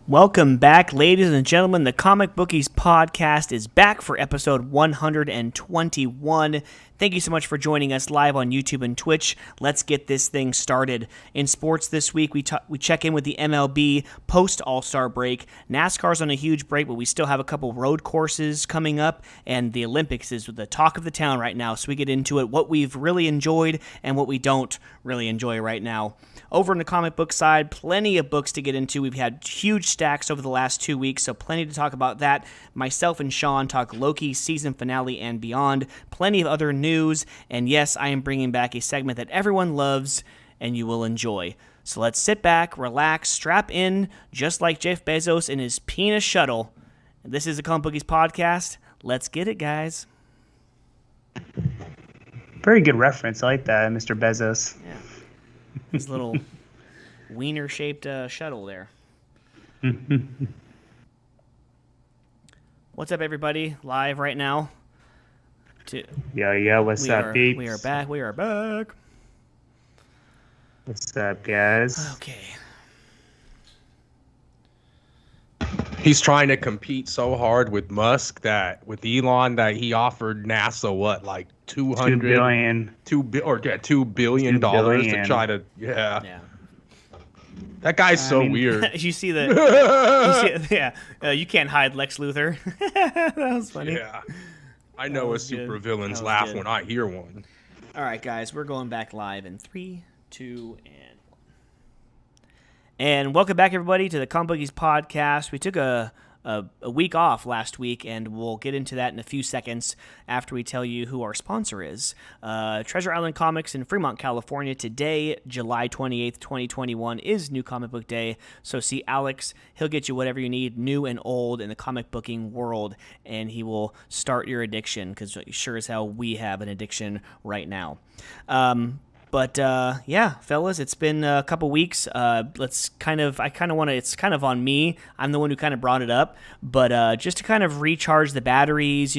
Welcome back, ladies and gentlemen. The Comic Bookies podcast is back for episode 121. Thank you so much for joining us live on YouTube and Twitch. Let's get this thing started. In sports this week, we check in with the MLB post All-Star break. NASCAR's on a huge break, but we still have a couple road courses coming up, and the Olympics is the talk of the town right now. So we get into it, what we've really enjoyed and what we don't really enjoy right now. Over on the comic book side, plenty of books to get into. We've had huge stacks over the last 2 weeks, so plenty to talk about that. Myself and Sean talk Loki season finale and beyond. Plenty of other news, and yes, I am bringing back a segment that everyone loves and you will enjoy. So let's sit back, relax, strap in, just like Jeff Bezos in his penis shuttle. This is the Comic Bookies podcast. Let's get it, guys. Very good reference. I like that, Mr. Bezos. Yeah. His little wiener-shaped shuttle there. What's up, everybody? Live right now. Yo, what's up, peeps? We are back. What's up, guys? Okay. He's trying to compete so hard with Musk with Elon that he offered NASA like $2 billion to try to yeah. That guy's so weird. You see the you can't hide Lex Luthor. That was funny. Yeah. I know a supervillain's laugh when I hear one. All right, guys, we're going back live in 3, 2, and 1. And welcome back, everybody, to the Comic Bookies podcast. We took a week off last week, and we'll get into that in a few seconds after we tell you who our sponsor is. Treasure Island Comics in Fremont, California. Today, July 28th, 2021, is New Comic Book Day. So see Alex. He'll get you whatever you need, new and old, in the comic booking world, and he will start your addiction, because sure as hell we have an addiction right now. But yeah, fellas, it's been a couple weeks. It's kind of on me. I'm the one who kind of brought it up, but just to kind of recharge the batteries,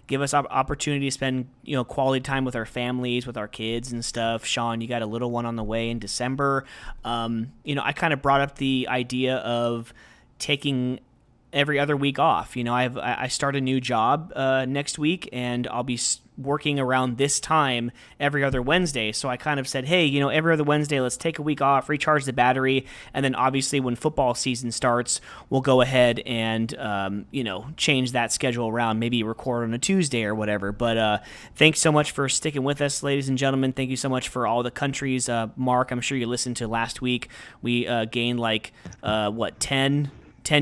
give us opportunity to spend, quality time with our families, with our kids and stuff. Sean, you got a little one on the way in December. I kind of brought up the idea of taking every other week off. I start a new job next week, and I'll be working around this time every other Wednesday. So I kind of said, hey, every other Wednesday, let's take a week off, recharge the battery, and then obviously when football season starts, we'll go ahead and change that schedule around, maybe record on a Tuesday or whatever. But thanks so much for sticking with us, ladies and gentlemen. Thank you so much for all the countries. Mark, I'm sure you listened to last week. We gained 10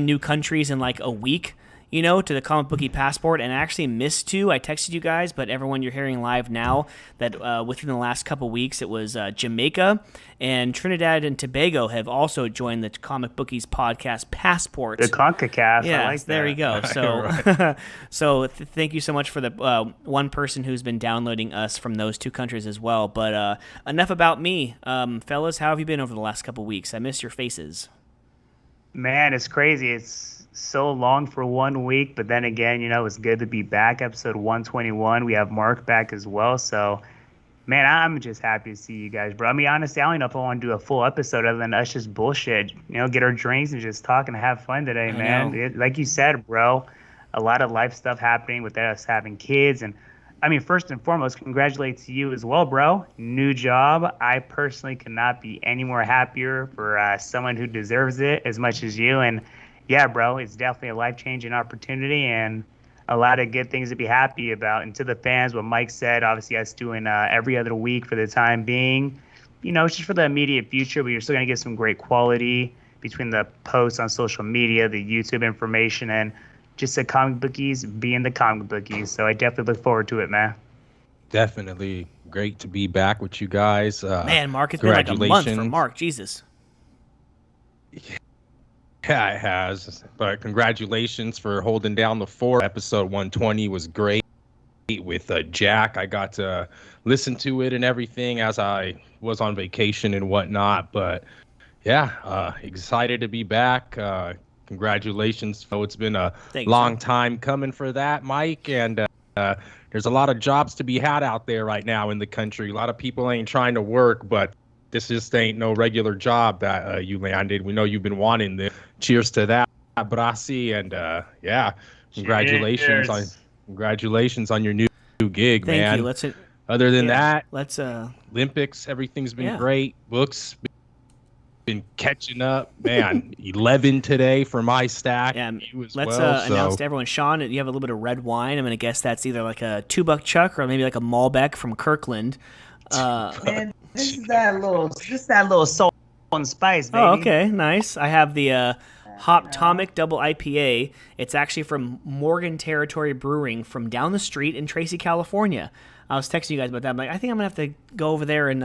new countries in a week, to the Comic Bookie Passport, and I actually missed 2. I texted you guys, but everyone, you're hearing live now that within the last couple weeks, it was Jamaica and Trinidad and Tobago have also joined the Comic Bookies Podcast Passport. The CONCACAF, yeah, I like that. There you go. So, so thank you so much for the one person who's been downloading us from those 2 countries as well. But enough about me. Fellas, how have you been over the last couple weeks? I miss your faces. Man, it's crazy. It's so long for 1 week, but then again, it's good to be back. Episode 121. We have Mark back as well. So, man, I'm just happy to see you guys, bro. I mean, honestly, I don't know if I want to do a full episode other than us just bullshit. Get our drinks and just talk and have fun today, man. Like you said, bro, a lot of life stuff happening with us having kids. And, I mean, first and foremost, congratulate to you as well, bro. New job. I personally could not be any more happier for someone who deserves it as much as you. And, yeah, bro, it's definitely a life-changing opportunity and a lot of good things to be happy about. And to the fans, what Mike said, obviously us doing every other week for the time being, it's just for the immediate future, but you're still going to get some great quality between the posts on social media, the YouTube information, and just the comic bookies being the comic bookies. So I definitely look forward to it, man. Definitely great to be back with you guys. Man, Mark, it's been like a month for Mark. Jesus. Yeah, it has. But congratulations for holding down the fort. Episode 120 was great with Jack. I got to listen to it and everything as I was on vacation and whatnot. But yeah, excited to be back. Congratulations. So it's been a long time coming for that, Mike. And there's a lot of jobs to be had out there right now in the country. A lot of people ain't trying to work, but this just ain't no regular job that you landed. We know you've been wanting this. Cheers to that, Brasi, and yeah, congratulations on your new gig, Thank man. you. Let's. Other than that, let's. Olympics, everything's been great. Books been catching up, man. 11 today for my stack. Yeah, let's announce to everyone, Sean, you have a little bit of red wine. I'm gonna guess that's either like a $2 Chuck or maybe like a Malbec from Kirkland. Man, this is that little salt and spice, baby. Oh, okay, nice. I have the Hop Tonic Double IPA. It's actually from Morgan Territory Brewing from down the street in Tracy, California. I was texting you guys about that. I'm like, I think I'm gonna have to go over there and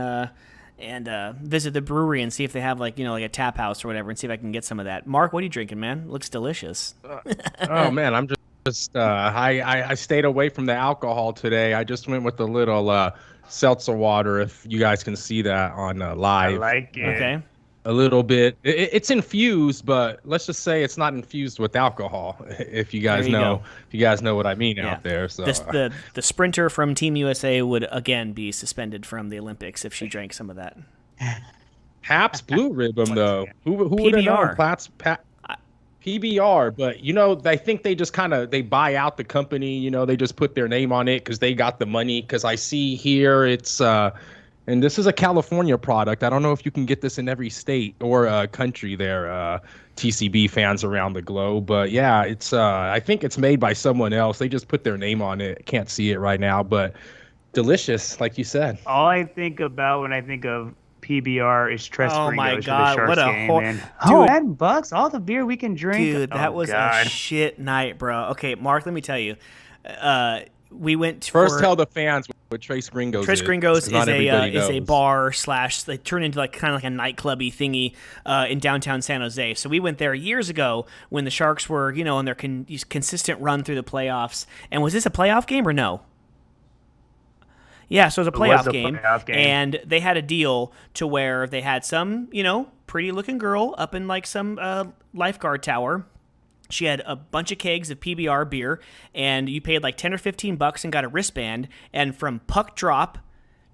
visit the brewery and see if they have like a tap house or whatever, and see if I can get some of that. Mark, what are you drinking, man? Looks delicious. Oh man, I'm just I stayed away from the alcohol today. I just went with a little seltzer water. If you guys can see that on live, I like it. Okay. A little bit. It's infused, but let's just say it's not infused with alcohol. If you guys know what I mean out there. So the sprinter from Team USA would again be suspended from the Olympics if she drank some of that. Pabst Blue Ribbon, though. Who would have known? PBR, but I think they just they buy out the company. They just put their name on it because they got the money. Because I see here it's and this is a California product. I don't know if you can get this in every state or country there, TCB fans around the globe. But yeah, it's I think it's made by someone else. They just put their name on it. Can't see it right now, but delicious, like you said. All I think about when I think of PBR is Tres Oh my Gringos God, for the what Sharks a game, whole- man. Dude. $10, all the beer we can drink. Dude, that was God. a shit night, bro. Okay, Mark, let me tell you. We went First tell the fans what Tres Gringos is. Tres Gringos is a knows. bar / they turn into like kind of like a nightclubby thingy in downtown San Jose. So we went there years ago when the Sharks were, on their consistent run through the playoffs. And was this a playoff game or no? Yeah, so it was a playoff game, and they had a deal to where they had some, pretty looking girl up in like some lifeguard tower. She had a bunch of kegs of PBR beer, and you paid like $10 or $15 and got a wristband. And from puck drop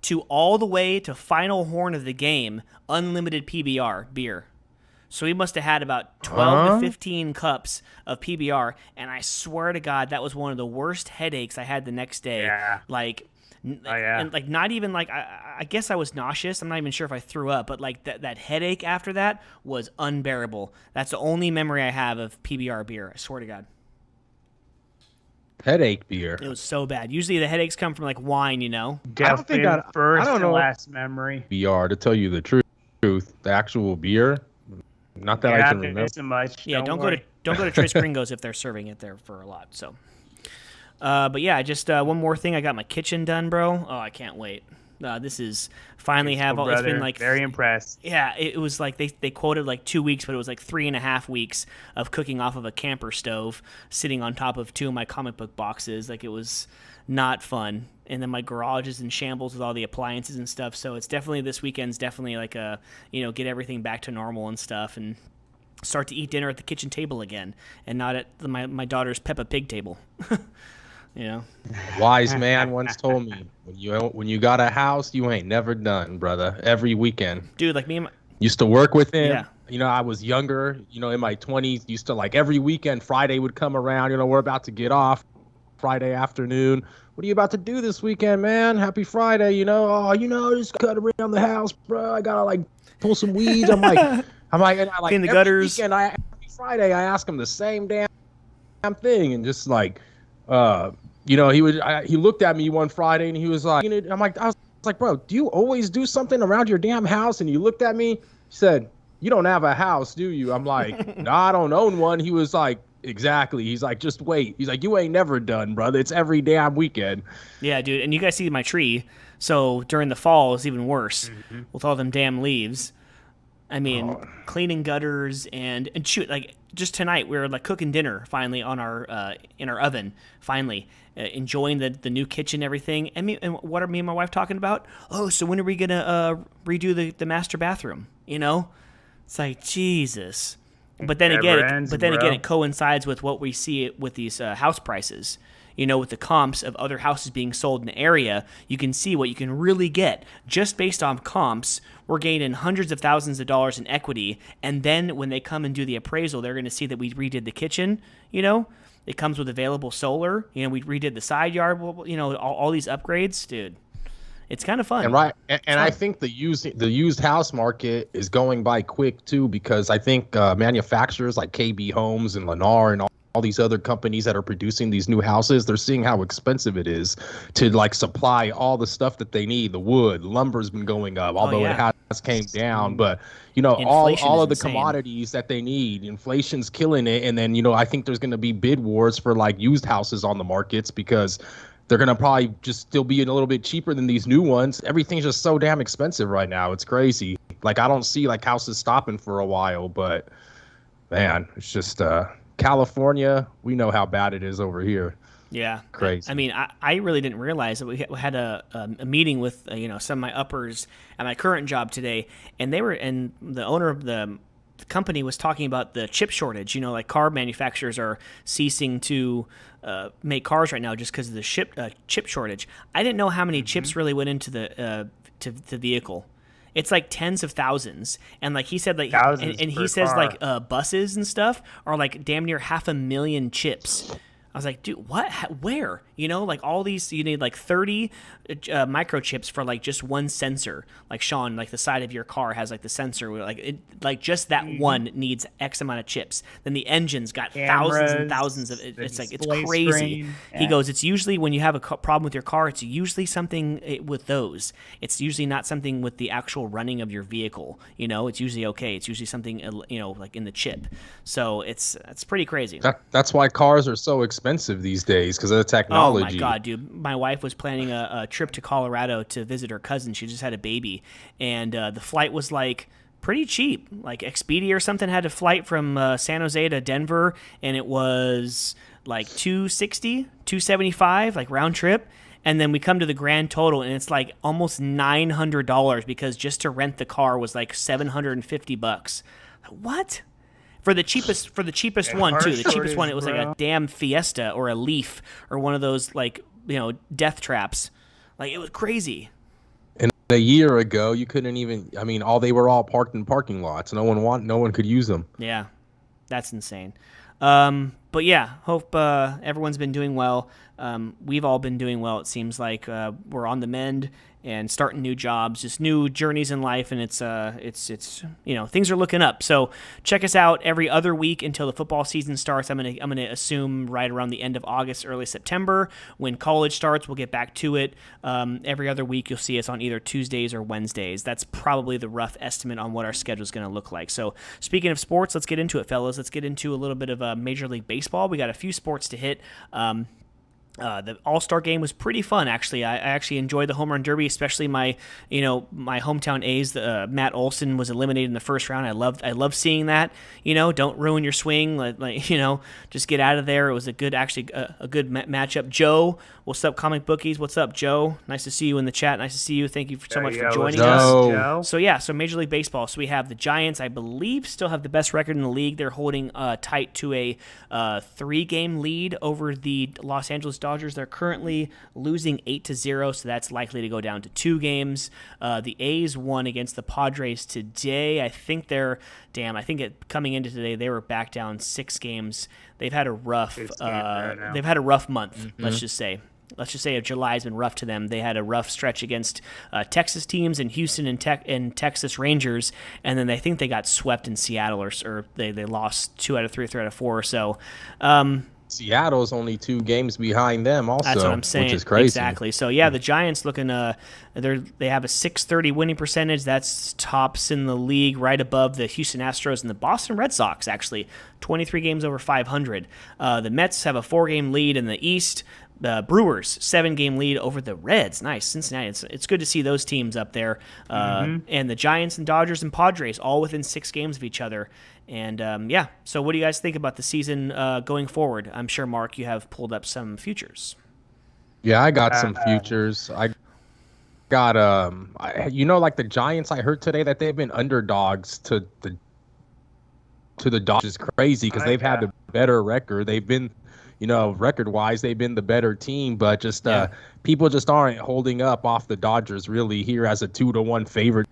to all the way to final horn of the game, unlimited PBR beer. So we must have had about 12 to 15 cups of PBR, and I swear to God, that was one of the worst headaches I had the next day. Yeah. And like not even like I guess I was nauseous. I'm not even sure if I threw up, but like that headache after that was unbearable. That's the only memory I have of PBR beer. I swear to God. Headache beer. It was so bad. Usually the headaches come from like wine, Definitely first and last memory. PBR, to tell you the truth, the actual beer. Not that I can remember. So much. Yeah, don't go to Tres Gringos if they're serving it there for a lot. So. But yeah, just one more thing. I got my kitchen done, bro. Oh, I can't wait. This is finally have all. It's been like very impressed. Yeah, it was like they quoted like 2 weeks, but it was like 3.5 weeks of cooking off of a camper stove, sitting on top of 2 of my comic book boxes. Like it was not fun. And then my garage is in shambles with all the appliances and stuff. So it's definitely this weekend's definitely like a get everything back to normal and stuff and start to eat dinner at the kitchen table again and not at my daughter's Peppa Pig table. Wise man once told me, when you got a house, you ain't never done, brother. Every weekend. Dude, like me and used to work with him. Yeah. I was younger, in my 20s, used to like every weekend, Friday would come around, we're about to get off Friday afternoon. What are you about to do this weekend, man? Happy Friday, just cut around the house, bro. I gotta like pull some weeds. I'm like, and I like clean the every gutters. Weekend, every Friday, I ask him the same damn thing, and just like, he looked at me one Friday and he was like, I was like, bro, do you always do something around your damn house? And he looked at me, said, you don't have a house, do you? I'm like, no, I don't own one. He was like, exactly. He's like, just wait. He's like, you ain't never done, brother. It's every damn weekend. Yeah, dude. And you guys see my tree. So during the fall, it's even worse with all them damn leaves. I mean, cleaning gutters and shoot, like just tonight we were like cooking dinner finally on our in our oven finally, enjoying the new kitchen, everything. And what are me and my wife talking about? Oh, so when are we gonna redo the master bathroom? It's like Jesus. But then again, it coincides with what we see with these house prices. with the comps of other houses being sold in the area, you can see what you can really get just based on comps. We're gaining hundreds of thousands of dollars in equity, and then when they come and do the appraisal, they're going to see that we redid the kitchen. It comes with available solar. We redid the side yard. All these upgrades, dude. It's kind of fun. And I think the used house market is going by quick too, because I think manufacturers like KB Homes and Lennar and all these other companies that are producing these new houses, they're seeing how expensive it is to supply all the stuff that they need. The wood, lumber's been going up, although it has came down, but all of the commodities that they need, inflation's killing it. And then I think there's going to be bid wars for used houses on the markets, because they're going to probably just still be a little bit cheaper than these new ones. Everything's just so damn expensive right now. It's crazy. I don't see houses stopping for a while, but man, it's just California. We know how bad it is over here. Yeah. Crazy. I mean, I really didn't realize that we had a meeting with, some of my uppers at my current job today, and the owner of the company was talking about the chip shortage. Car manufacturers are ceasing to make cars right now just because of the chip shortage. I didn't know how many chips really went into the vehicle. It's tens of thousands, and he said thousands and he per says car. Buses and stuff are damn near 500,000 chips. I was like, dude, what? Where? All these, you need 30 microchips for just one sensor. Sean, the side of your car has the sensor. Just that one needs X amount of chips. Then the engine's got thousands and thousands of. It's it's crazy. Yeah. He goes, it's usually when you have a problem with your car, it's usually something with those. It's usually not something with the actual running of your vehicle. It's usually okay. It's usually something in the chip. So it's pretty crazy. That's why cars are so expensive these days, because of the technology. Oh my god, dude! My wife was planning a trip to Colorado to visit her cousin. She just had a baby, and the flight was pretty cheap. Expedia or something had a flight from San Jose to Denver, and it was $260, $275 round trip. And then we come to the grand total, and it's almost $900 because just to rent the car was $750. What? For the cheapest one too. The cheapest one, it was a damn Fiesta or a Leaf or one of those death traps. It was crazy. And a year ago, you couldn't even. I mean, they were all parked in parking lots. No one could use them. Yeah, that's insane. But yeah, hope everyone's been doing well. We've all been doing well. It seems like we're on the mend and starting new jobs, just new journeys in life, and it's things are looking up. So check us out every other week until the football season starts. I'm gonna assume right around the end of August, early September, when college starts. We'll get back to it. Every other week you'll see us on either Tuesdays or Wednesdays. That's probably the rough estimate on what our schedule is going to look like. So speaking of sports, let's get into it, fellas. Let's get into a little bit of Major League Baseball. We got a few sports to hit. The All-Star game was pretty fun, actually. I actually enjoyed the Home Run Derby, especially my hometown A's. Matt Olson was eliminated in the first round. I love seeing that. Don't ruin your swing. Just get out of there. It was a good matchup. Joe, what's up, Comic Bookies? What's up, Joe? Nice to see you in the chat. Nice to see you. Thank you so much for joining us. So Major League Baseball. So we have the Giants, I believe, still have the best record in the league. They're holding tight to a 3-game lead over the Los Angeles Dodgers. They're currently losing 8-0, so that's likely to go down to 2 games. The A's won against the Padres today. I think coming into today they were back down 6 games. They've had a rough month. Mm-hmm. Let's just say July's been rough to them. They had a rough stretch against Texas teams and Houston and Texas Rangers, and then I think they got swept in Seattle or they lost 2 out of 3 or 3 out of 4 or so. Seattle's only 2 games behind them also. That's what I'm saying. Which is crazy. Exactly. So yeah, the Giants looking they have a .630 winning percentage. That's tops in the league, right above the Houston Astros and the Boston Red Sox, actually. 23 games over 500. The Mets have a 4-game lead in the East. The Brewers 7-game lead over the Reds. Nice. Cincinnati. It's good to see those teams up there. And the Giants and Dodgers and Padres all within 6 games of each other. And so what do you guys think about the season going forward? I'm sure, Mark, you have pulled up some futures. Yeah, I got some futures. I got the Giants. I heard today that they've been underdogs to the Dodgers. Crazy because they've had the better record. They've been record-wise, they've been the better team, but just people just aren't holding up off the Dodgers really here as a 2-1 favorite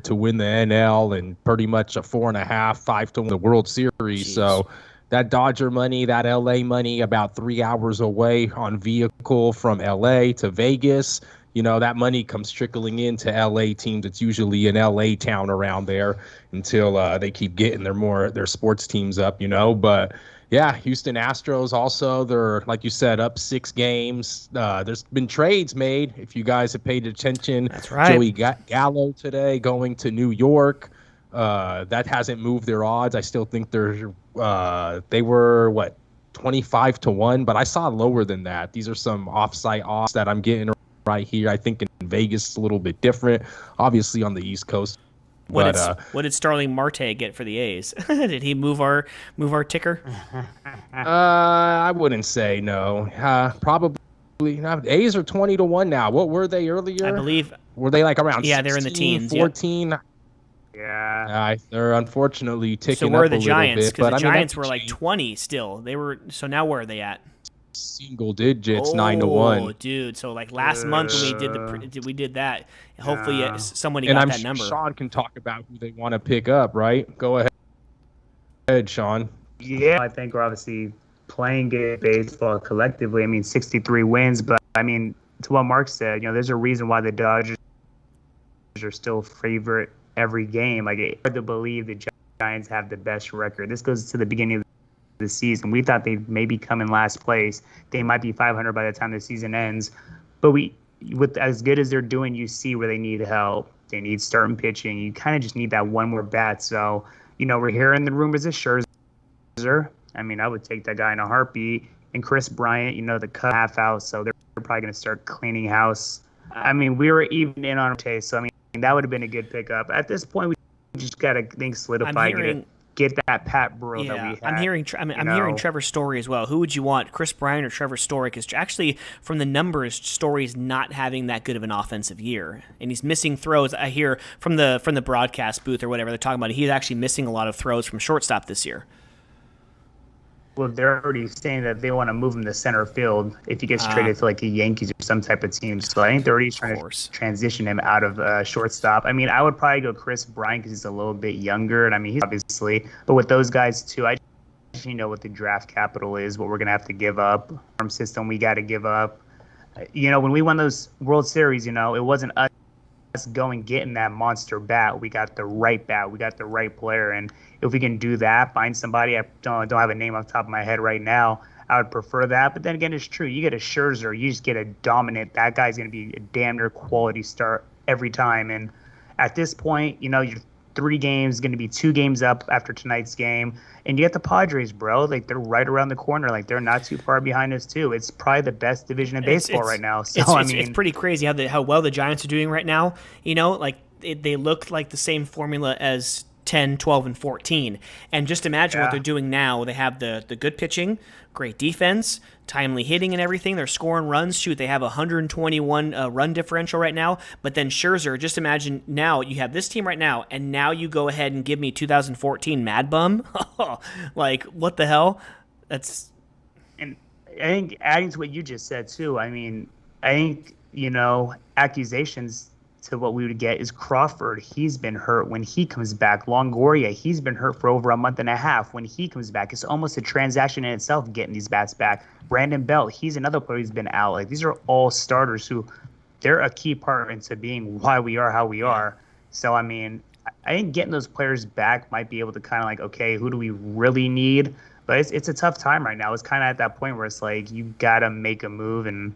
to win the NL and pretty much a 4.5, 5 to win the World Series. Jeez. So that Dodger money, that LA money, about 3 hours away on vehicle from LA to Vegas. That money comes trickling into LA teams. It's usually an LA town around there until they keep getting their sports teams up, But yeah, Houston Astros also, they're, like you said, up 6 games. There's been trades made, if you guys have paid attention. That's right. Joey Gallo today going to New York. That hasn't moved their odds. I still think they were, 25 to 1, but I saw lower than that. These are some off-site odds that I'm getting right here. I think in Vegas it's a little bit different, obviously on the East Coast. What did Starling Marte get for the A's? Did he move our ticker? I wouldn't say no. Probably. A's are 20 to 1 now. What were they earlier? I believe. Were they like around? Yeah, they're in the teens. 14. Yep. Yeah. They're unfortunately ticking so where up are the a Giants? little bit. Because the I mean, Giants were like 20 still. They were. So now where are they at? Single digits, 9 to 1. Oh, dude! So like last month when we did that, hopefully somebody and got I'm that sure number. Sean can talk about who they want to pick up, right? Go ahead, Sean. Yeah, I think we're obviously playing good baseball collectively. I mean, 63 wins, but I mean, to what Mark said, there's a reason why the Dodgers are still favorite every game. Like, it's hard to believe the Giants have the best record. This goes to the beginning of the season. We thought they'd maybe come in last place. They might be 500 by the time the season ends. But with as good as they're doing, you see where they need help. They need starting pitching. You kind of just need that one more bat. So, we're hearing the rumors of Scherzer. I mean, I would take that guy in a heartbeat. And Chris Bryant, the cut half out. So they're probably going to start cleaning house. I mean, we were even in on taste. So, I mean, that would have been a good pickup. At this point, we just got to solidify, get that Pat Burrell that we had. I'm hearing Trevor Story as well. Who would you want, Chris Bryant or Trevor Story? Because actually, from the numbers, Story's not having that good of an offensive year, and he's missing throws. I hear from the broadcast booth or whatever they're talking about. He's actually missing a lot of throws from shortstop this year. Well, they're already saying that they want to move him to center field if he gets traded to like the Yankees or some type of team. So I think they're already trying to transition him out of shortstop. I mean, I would probably go Chris Bryant because he's a little bit younger. And I mean, he's obviously, but with those guys too, I actually know what the draft capital is, what we're going to have to give up, farm system we got to give up. When we won those World Series, it wasn't us going getting that monster bat. We got the right bat. We got the right player. And if we can do that, find somebody, I don't have a name off the top of my head right now, I would prefer that. But then again, it's true. You get a Scherzer, you just get a dominant. That guy's going to be a damn near quality start every time. And at this point, you're 3 games, going to be 2 games up after tonight's game. And you get the Padres, bro. Like, they're right around the corner. Like, they're not too far behind us, too. It's probably the best division in baseball right now. So, it's pretty crazy how well the Giants are doing right now. They look like the same formula as 10, 12, and 14. And just imagine what they're doing now. They have the good pitching, great defense, timely hitting and everything. They're scoring runs. Shoot, they have a 121 run differential right now. But then Scherzer, just imagine now you have this team right now, and now you go ahead and give me 2014 Mad Bum. Like, what the hell? That's... And I think adding to what you just said, too, I mean, I think, accusations to what we would get is Crawford. He's been hurt when he comes back. Longoria, he's been hurt for over a month and a half. When he comes back, it's almost a transaction in itself getting these bats back. Brandon Belt, he's another player who's been out. Like, these are all starters who they're a key part into being why we are how we are. So, I mean, I think getting those players back might be able to kind of like, okay, who do we really need? But it's a tough time right now. It's kind of at that point where it's like you got to make a move, and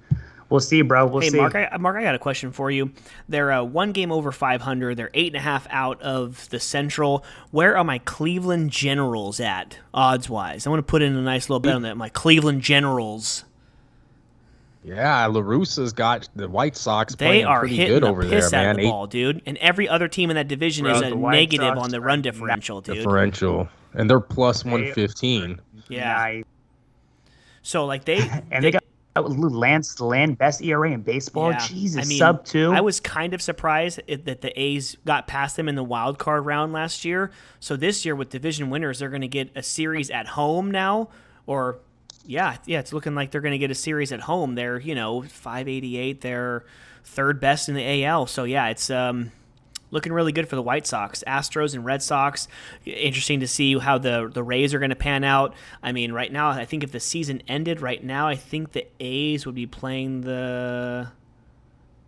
we'll see, bro. We'll see. Mark, I got a question for you. They're 1 game over 500. They're 8.5 out of the Central. Where are my Cleveland Generals at, odds-wise? I want to put in a nice little bet on that. My Cleveland Generals. Yeah, La Russa's got the White Sox playing pretty good over there, man. They are hitting the piss out of the ball, dude. And every other team in that division is a negative on the run differential, dude. And they're plus 115. Yeah. Nice. So, like, they got Lance Land, best ERA in baseball. Yeah. Jesus, I mean, sub 2. I was kind of surprised that the A's got past them in the wild card round last year. So this year with division winners, they're going to get a series at home now, or Yeah, it's looking like they're going to get a series at home. They're 588. They're third best in the AL. So yeah, it's looking really good for the White Sox. Astros and Red Sox. Interesting to see how the Rays are going to pan out. I mean, right now, I think if the season ended right now, I think the A's would be playing the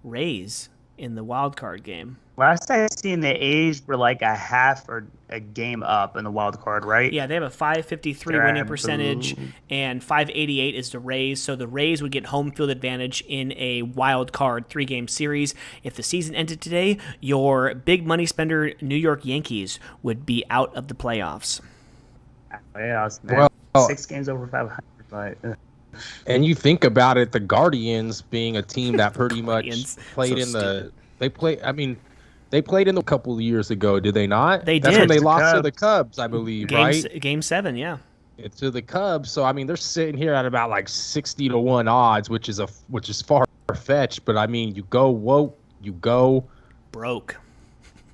Rays in the wild card game. Last I seen, the A's were like a half or a game up in the wild card, right? Yeah, they have a 553 winning percentage, and 588 is the Rays. So the Rays would get home field advantage in a wild card 3-game series. If the season ended today, your big money spender New York Yankees would be out of the playoffs. Yeah, well, 6 games over 500, but. And you think about it, the Guardians being a team that pretty much played so in the stupid. they played in the couple of years ago, did they not? They That's did. when they The lost to Cubs. the Cubs, I believe, right? Game 7, yeah. To the Cubs. So I mean, they're sitting here at about like 60-1 odds, which is far fetched. But I mean, you go Broke.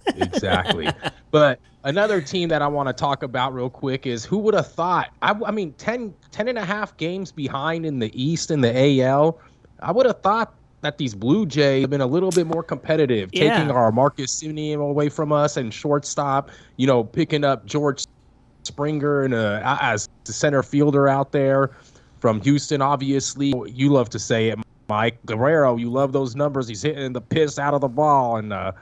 exactly. But another team that I want to talk about real quick is who would have thought? I mean, 10 and a half games behind in the East in the AL. I would have thought that these Blue Jays have been a little bit more competitive, taking our Marcus Semien away from us and shortstop, picking up George Springer and as the center fielder out there from Houston. Obviously, you love to say it, Mike Guerrero. You love those numbers. He's hitting the piss out of the ball, and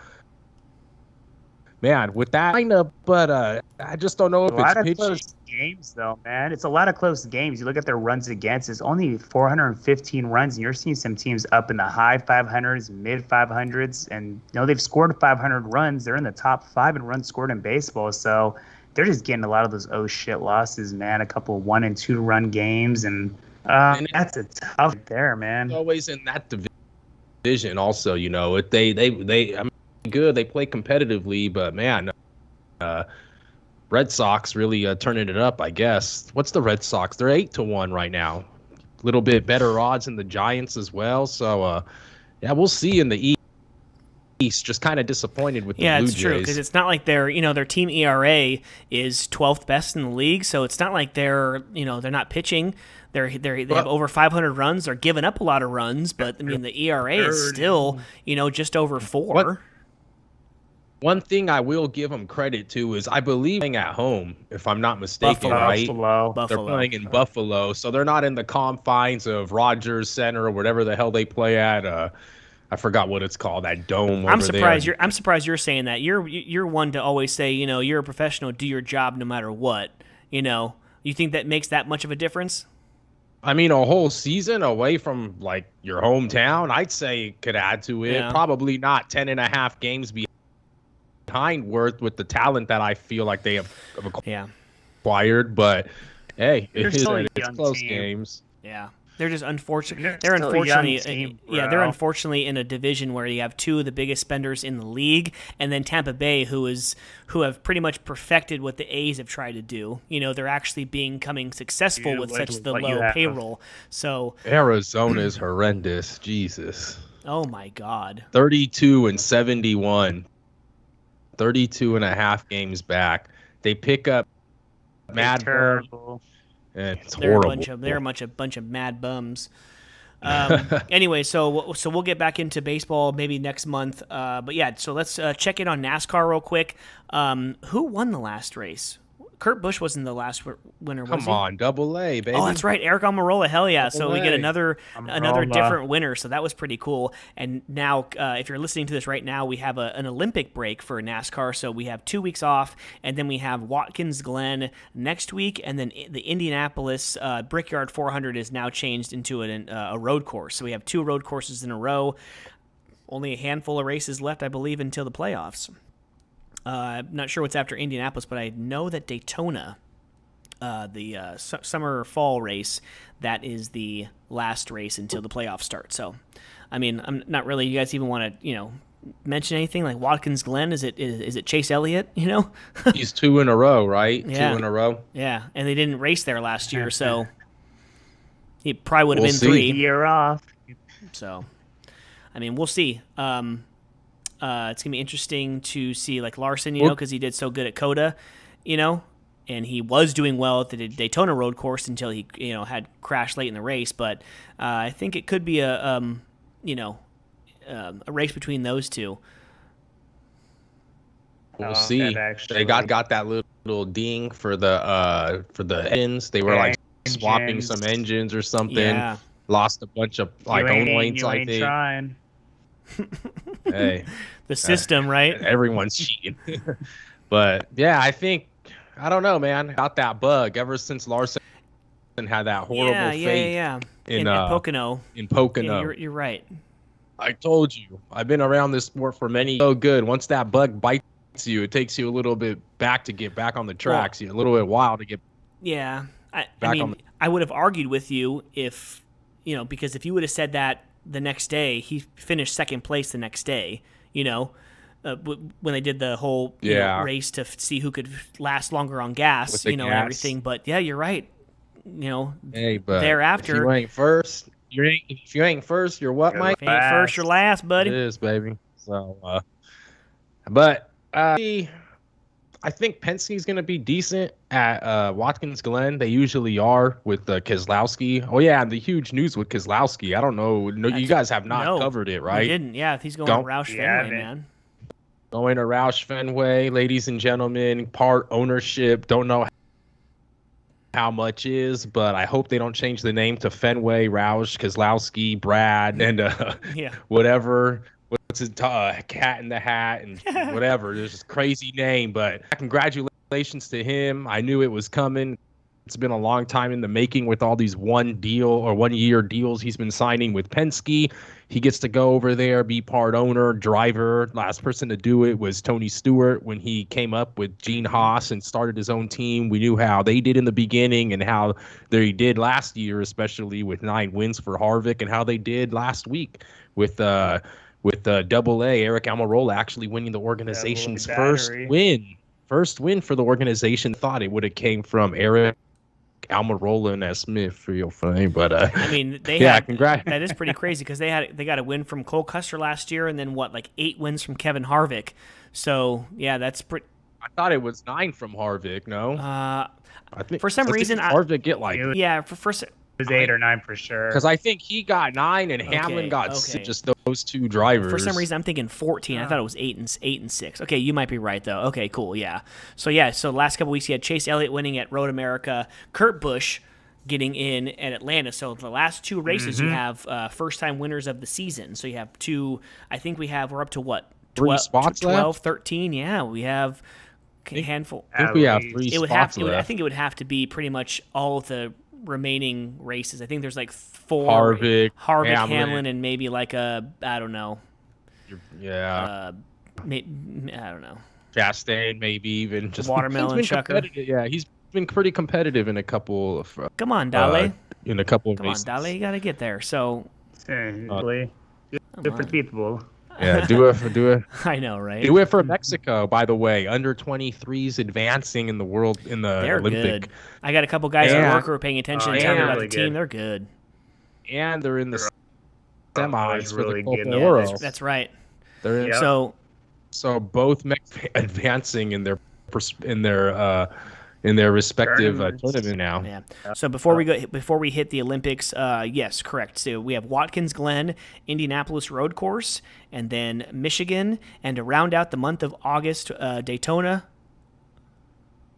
man, with that lineup, but I just don't know if A lot it's of pitching. close games, though, man. It's a lot of close games. You look at their runs against, it's only 415 runs, and you're seeing some teams up in the high 500s, mid 500s, and they've scored 500 runs. They're in the top 5 in runs scored in baseball, so they're just getting a lot of those oh shit losses, man. A couple of 1 and 2 run games, and that's a tough there, man. Always in that division, also, they I mean, good. They play competitively, but man, Red Sox really turning it up, I guess. What's the Red Sox? They're 8-1 right now. A little bit better odds than the Giants as well. So, yeah, we'll see in the East. Just kind of disappointed with the Blue Jays. Yeah, it's true because it's not like their team ERA is 12th best in the league, so it's not like they're not pitching. They have over 500 runs. They're giving up a lot of runs, but I mean the ERA is still just over 4. One thing I will give them credit to is I believe playing at home, if I'm not mistaken, right? Buffalo. They're playing in Buffalo, so they're not in the confines of Rogers Center or whatever the hell they play at. I forgot what it's called, that dome. I'm surprised you're saying that. You're one to always say you're a professional, do your job no matter what. You think that makes that much of a difference? I mean, a whole season away from like your hometown, I'd say could add to it. Yeah. Probably not 10 and a half games behind Worth with the talent that I feel like they have acquired. But hey, it's close team. Games. Yeah. They're just unfortunate. They're They're still a young unfortunately, team, they're bro. unfortunately in a division where you have 2 of the biggest spenders in the league, and then Tampa Bay, who have pretty much perfected what the A's have tried to do. They're actually becoming successful with such the low payroll. So Arizona is horrendous. Jesus. Oh my God. 32-71. 32 and a half games back. They pick up Mad terrible. And it's They're horrible. They're a bunch of mad bums. Anyway, so we'll get back into baseball maybe next month. But yeah, so let's check in on NASCAR real quick. Who won the last race? Kurt Busch wasn't the last winner, was he? Come on, Double-A, baby. Oh, that's right, Eric Almirola. Hell yeah! So we get Double-A. another different winner. So that was pretty cool. And now, if you're listening to this right now, we have an Olympic break for NASCAR. So we have 2 weeks off, and then we have Watkins Glen next week, and then the Indianapolis Brickyard 400 is now changed into a road course. So we have 2 road courses in a row. Only a handful of races left, I believe, until the playoffs. I'm not sure what's after Indianapolis, but I know that Daytona, the summer-fall race, that is the last race until the playoffs start. So, I mean, I'm not really. You guys even want to, mention anything like Watkins Glen? Is it Chase Elliott? He's 2 in a row, right? Yeah. 2 in a row. Yeah, and they didn't race there last year, so he probably would have We'll been see. 3. Year off. So, I mean, we'll see. It's gonna be interesting to see like Larson, because he did so good at Coda, and he was doing well at the Daytona road course until he had crashed late in the race. But I think it could be a race between those two. We'll see. They got that little ding for the engines. They were like swapping some engines or something. Yeah. Lost a bunch of points. You ain't trying. Hey, the system, right? Everyone's cheating. But yeah, I don't know, man. Got that bug ever since Larson had that horrible fate in Pocono. In Pocono. Yeah, you're right. I told you. I've been around this sport for many. So good. Once that bug bites you, it takes you a little bit back to get back on the tracks. A little bit wild to get. Yeah, I would have argued with you if because if you would have said that the next day, he finished second place the next day. When they did the whole race to see who could last longer on gas, and everything. But yeah, you're right. Hey, but thereafter, if you ain't first, if you ain't first, you're what, Mike? If you ain't first, you're last, buddy. It is, baby. So, but I think Penske's going to be decent at Watkins Glen. They usually are with Keselowski. Oh, yeah, and the huge news with Keselowski. I don't know. You guys have not covered it, right? We didn't. Yeah, if he's going to Roush Fenway, man. Going to Roush Fenway, ladies and gentlemen. Part ownership. Don't know how much is, but I hope they don't change the name to Fenway, Roush, Keselowski, Brad, and whatever. What's his Cat in the Hat and whatever. There's this crazy name, but congratulations to him. I knew it was coming. It's been a long time in the making with all these 1 year deals he's been signing with Penske. He gets to go over there, be part owner, driver. Last person to do it was Tony Stewart when he came up with Gene Haas and started his own team. We knew how they did in the beginning and how they did last year, especially with 9 wins for Harvick, and how they did last week with Double A, Eric Almirola actually winning the organization's first win for the organization. Thought it would have came from Eric Almirola and S. Smith for your fame, but congrats. That is pretty crazy because they got a win from Cole Custer last year, and then 8 wins from Kevin Harvick. So yeah, that's pretty. I thought it was 9 from Harvick. No, I think for some reason Harvick get It was 8 or 9 for sure. Because I think he got 9 and Hamlin got 6, just those 2 drivers. For some reason, I'm thinking 14. I thought it was 8 and 6. Okay, you might be right though. Okay, cool. Yeah. So the last couple weeks, you had Chase Elliott winning at Road America, Kurt Busch getting in at Atlanta. So the last 2 races, you have first-time winners of the season. So you have 2. I think we're up to what? 3 spots 12, left? 13. Yeah, we have a handful. I think we have 3 spots left. I think it would have to be pretty much all of the remaining races. I think there's 4 Harvick, Hamlin, and maybe I don't know. Yeah. I don't know. Chastain, maybe even just Watermelon Chucker. Yeah, he's been pretty competitive in a couple of. Come on, Dale. In a couple of races. Come on, Dale. You got to get there. So. Different people. Yeah, do it. I know, right? Do it for Mexico, by the way. Under 23s advancing in the world in the They're Olympic. Good. I got a couple guys at work who are paying attention and telling me about the team. They're good. And they're in the semis for the Copa Yeah, Oro. that's right. They're in, so both advancing in their respective tournament now. Yeah. So before we hit the Olympics, yes, correct. So we have Watkins Glen, Indianapolis Road Course, and then Michigan, and to round out the month of August, Daytona.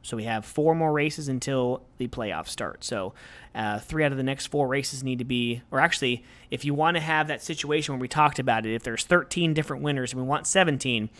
So we have 4 more races until the playoffs start. So 3 out of the next 4 races need to be, or actually, if you want to have that situation where we talked about it, if there's 13 different winners and we want 17,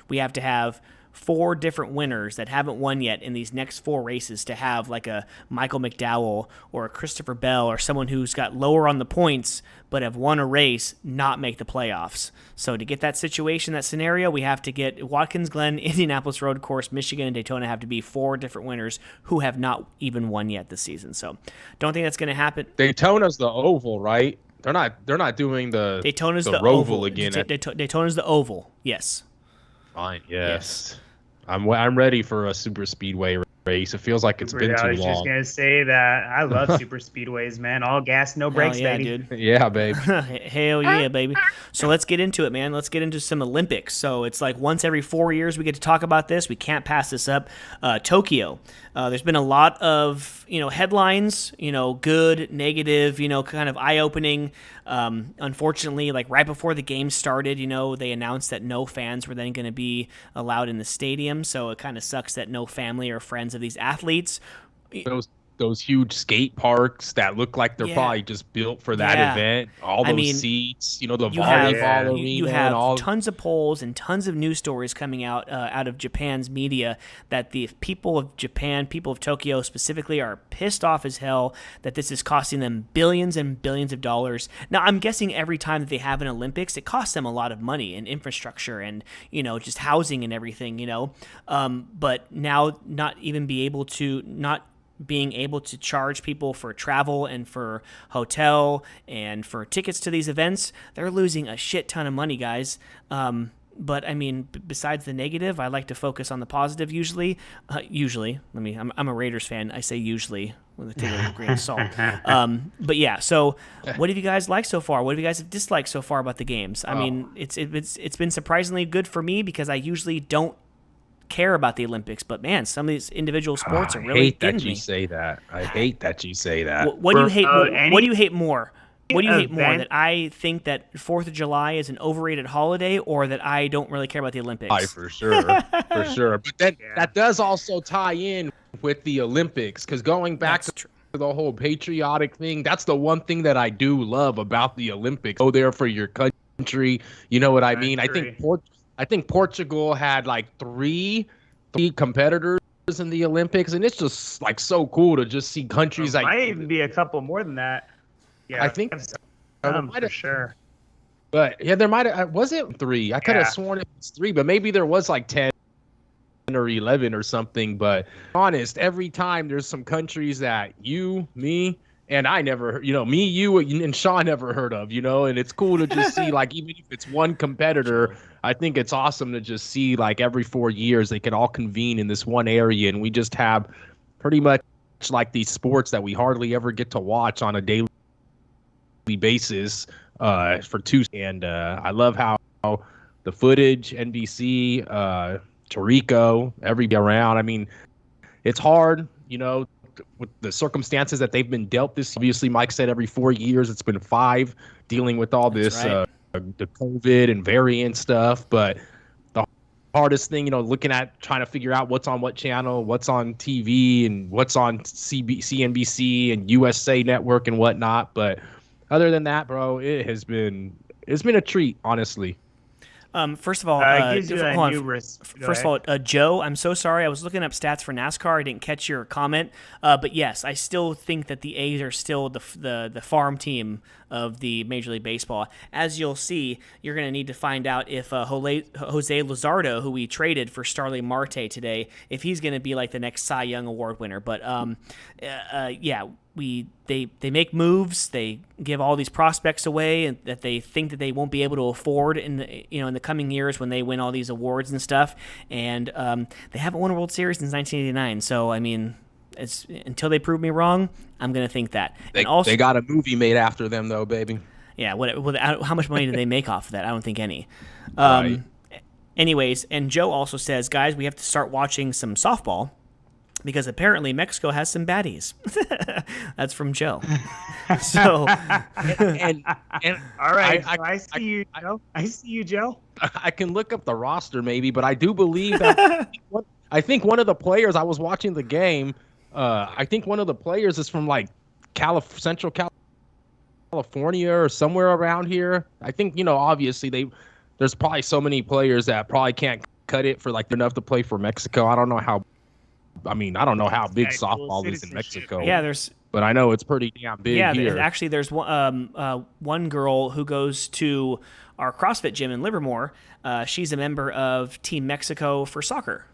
we have to have 4 different winners that haven't won yet in these next 4 races to have a Michael McDowell or a Christopher Bell or someone who's got lower on the points but have won a race not make the playoffs. So to get that situation, that scenario, we have to get Watkins Glen, Indianapolis Road Course, Michigan, and Daytona have to be 4 different winners who have not even won yet this season. So don't think that's going to happen. Daytona's the oval, right? They're not doing the Daytona's the Roval again. Daytona's the oval. Yes. Fine. Yes. I'm ready for a super speedway race. It feels like it's been I too was just long. gonna say that I love super speedways, man. All gas, no brakes, Hell yeah, baby. dude. Yeah, babe. Hell yeah, baby. So let's get into it, man. Let's get into some Olympics. So it's like once every 4 years we get to talk about this. We can't pass this up. Tokyo. There's been a lot of, headlines, good, negative, kind of eye-opening. Unfortunately, like right before the games started, they announced that no fans were then going to be allowed in the stadium. So it kind of sucks that no family or friends of these athletes. Those huge skate parks that look like they're probably just built for that event. All those seats, the volleyball arena. You have and all. tons of polls and tons of news stories coming out of Japan's media that the people of Japan, people of Tokyo specifically, are pissed off as hell that this is costing them billions and billions of dollars. Now, I'm guessing every time that they have an Olympics, it costs them a lot of money and infrastructure and, just housing and everything, But now not being able to charge people for travel and for hotel and for tickets to these events, they're losing a shit ton of money, guys. But I mean, besides the negative, I like to focus on the positive usually. I'm a Raiders fan. I say usually with a take a grain of salt. But yeah, so what have you guys liked so far? What have you guys disliked so far about the games? I mean, it's been surprisingly good for me because I usually don't care about the Olympics, but man, some of these individual sports are really getting me. I hate that you say that. I hate that you say that. What do you hate? What do you hate more? What do you hate more? event- That I think that 4th of July is an overrated holiday, or that I don't really care about the Olympics? For sure. But then that does also tie in with the Olympics, because going back to the whole patriotic thing, that's the one thing that I do love about the Olympics. Go there for your country. You know what I mean? I think Portugal had like three competitors in the Olympics, and it's just like so cool to just see countries like. Might even be a couple more than that. Yeah, I think for sure. But yeah, there might have. Was it 3? I could have sworn it was 3, but maybe there was like 10 or 11 or something. But honest, every time there's some countries that you, me, and I never, me, you, and Sean never heard of, and it's cool to just see, like, even if it's one competitor, I think it's awesome to just see, like, every 4 years they can all convene in this one area, and we just have pretty much like these sports that we hardly ever get to watch on a daily basis for 2. And I love how the footage, NBC, Tarico, everybody around. I mean, it's hard, with the circumstances that they've been dealt this. Obviously, Mike said every 4 years. It's been 5 dealing with all this, the COVID and variant stuff. But the hardest thing, looking at trying to figure out what's on what channel, what's on TV, and what's on CNBC and USA Network and whatnot. But other than that, bro, it's been a treat, honestly. First of all, Joe, I'm so sorry. I was looking up stats for NASCAR. I didn't catch your comment, but yes, I still think that the A's are still the farm team of the Major League Baseball. As you'll see, you're going to need to find out if Jose Luzardo, who we traded for Starling Marte today, if he's going to be like the next Cy Young Award winner. But yeah. They make moves. They give all these prospects away and that they think that they won't be able to afford in the coming years when they win all these awards and stuff. And they haven't won a World Series since 1989. So I mean, until they prove me wrong, I'm gonna think that. They got a movie made after them though, baby. Yeah. How much money did they make off of that? I don't think any. Right. Anyways, and Joe also says, guys, we have to start watching some softball, because apparently Mexico has some baddies. That's from Joe. So, and all right, I see you, Joe. I see you, Joe. I can look up the roster maybe, but I do believe that I think one of the players, I was watching the game. I think one of the players is from like Central California or somewhere around here. I think obviously there's probably so many players that probably can't cut it for like enough to play for Mexico. I don't know how big softball is in Mexico. Yeah, but I know it's pretty damn big here. Actually, there's one girl who goes to our CrossFit gym in Livermore. She's a member of Team Mexico for soccer.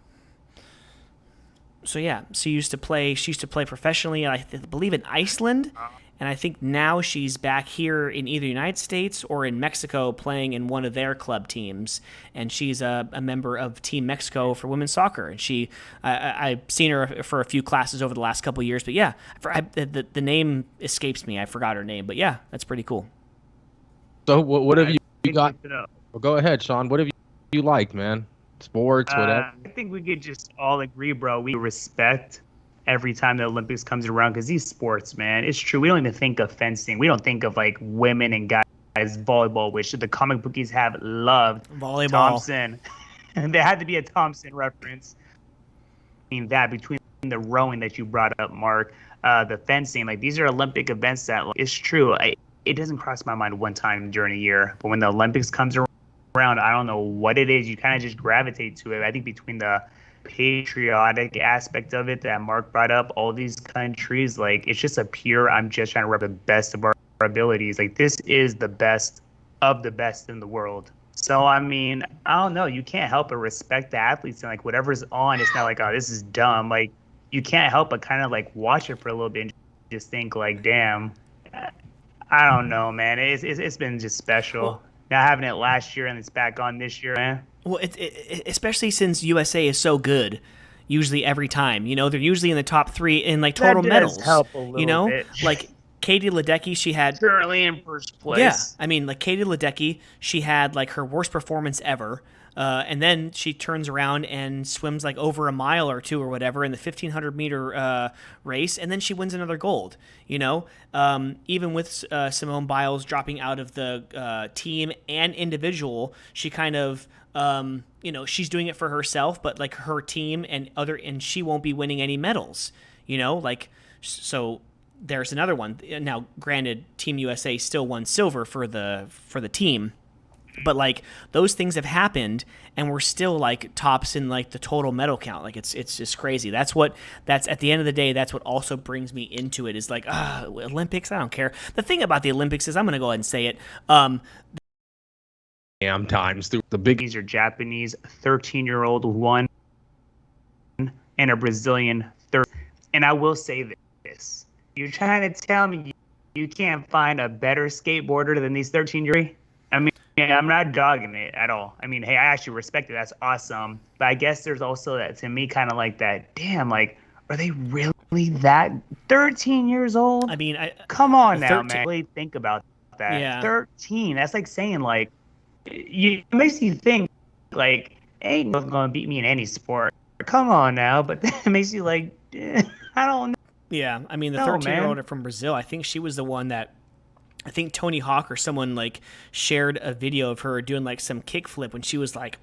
So yeah, she used to play professionally, I believe, in Iceland, and I think now she's back here in either the United States or in Mexico playing in one of their club teams, and she's a member of Team Mexico for women's soccer. And I've seen her for a few classes over the last couple of years, but yeah, the name escapes me. I forgot her name, but yeah, that's pretty cool. So what have you got? Well, go ahead, Sean. What have you liked, man? Sports, whatever. I think we could just all agree, bro. We respect every time the Olympics comes around, because these sports, man, it's true. We don't even think of fencing. We don't think of like women and guys volleyball, which the comic bookies have loved. Volleyball. Thompson. And there had to be a Thompson reference. I mean, that between the rowing that you brought up, Mark, the fencing, like these are Olympic events that, like, it's true. It doesn't cross my mind one time during a year, but when the Olympics comes around, I don't know what it is. You kind of just gravitate to it. I think between the patriotic aspect of it that Mark brought up, all these countries, like it's just a pure, I'm just trying to rep the best of our abilities. Like this is the best of the best in the world. So I mean, I don't know, you can't help but respect the athletes, and like whatever's on, it's not like, oh, this is dumb. Like you can't help but kind of like watch it for a little bit and just think like, damn, I don't know, man. It's been just special. Well, now having it last year and it's back on this year, man. Well, especially since USA is so good, usually every time. You know, they're usually in the top 3 in like total medals. Help a little you know, bit. like Katie Ledecky, she had currently in first place. Yeah, I mean, like Katie Ledecky, she had like her worst performance ever. And then she turns around and swims like over a mile or two or whatever in the 1,500-meter race, and then she wins another gold. You know, even with Simone Biles dropping out of the team and individual, she kind of, you know, she's doing it for herself, but like her team and she won't be winning any medals. You know, like so. There's another one. Now, granted, Team USA still won silver for the team. But like those things have happened, and we're still like tops in like the total medal count. Like it's just crazy. That's at the end of the day. That's what also brings me into it. Is like Olympics. I don't care. The thing about the Olympics is I'm going to go ahead and say it. Damn times the big. These are Japanese 13-year-old won, and a Brazilian 30. And I will say this: you're trying to tell me you can't find a better skateboarder than these 13-year-olds? I mean. Yeah, I'm not dogging it at all. I mean, hey, I actually respect it. That's awesome. But I guess there's also that, to me, kind of like that, damn, like, are they really that 13 years old? I mean, come on now, man. Really think about that. Yeah. 13. That's like saying, like, it makes you think, like, ain't nothing going to beat me in any sport. Come on now. But then it makes you like, I don't know. Yeah, I mean, the 13-year-old from Brazil, I think she was the one that, I think Tony Hawk or someone like shared a video of her doing like some kickflip when she was like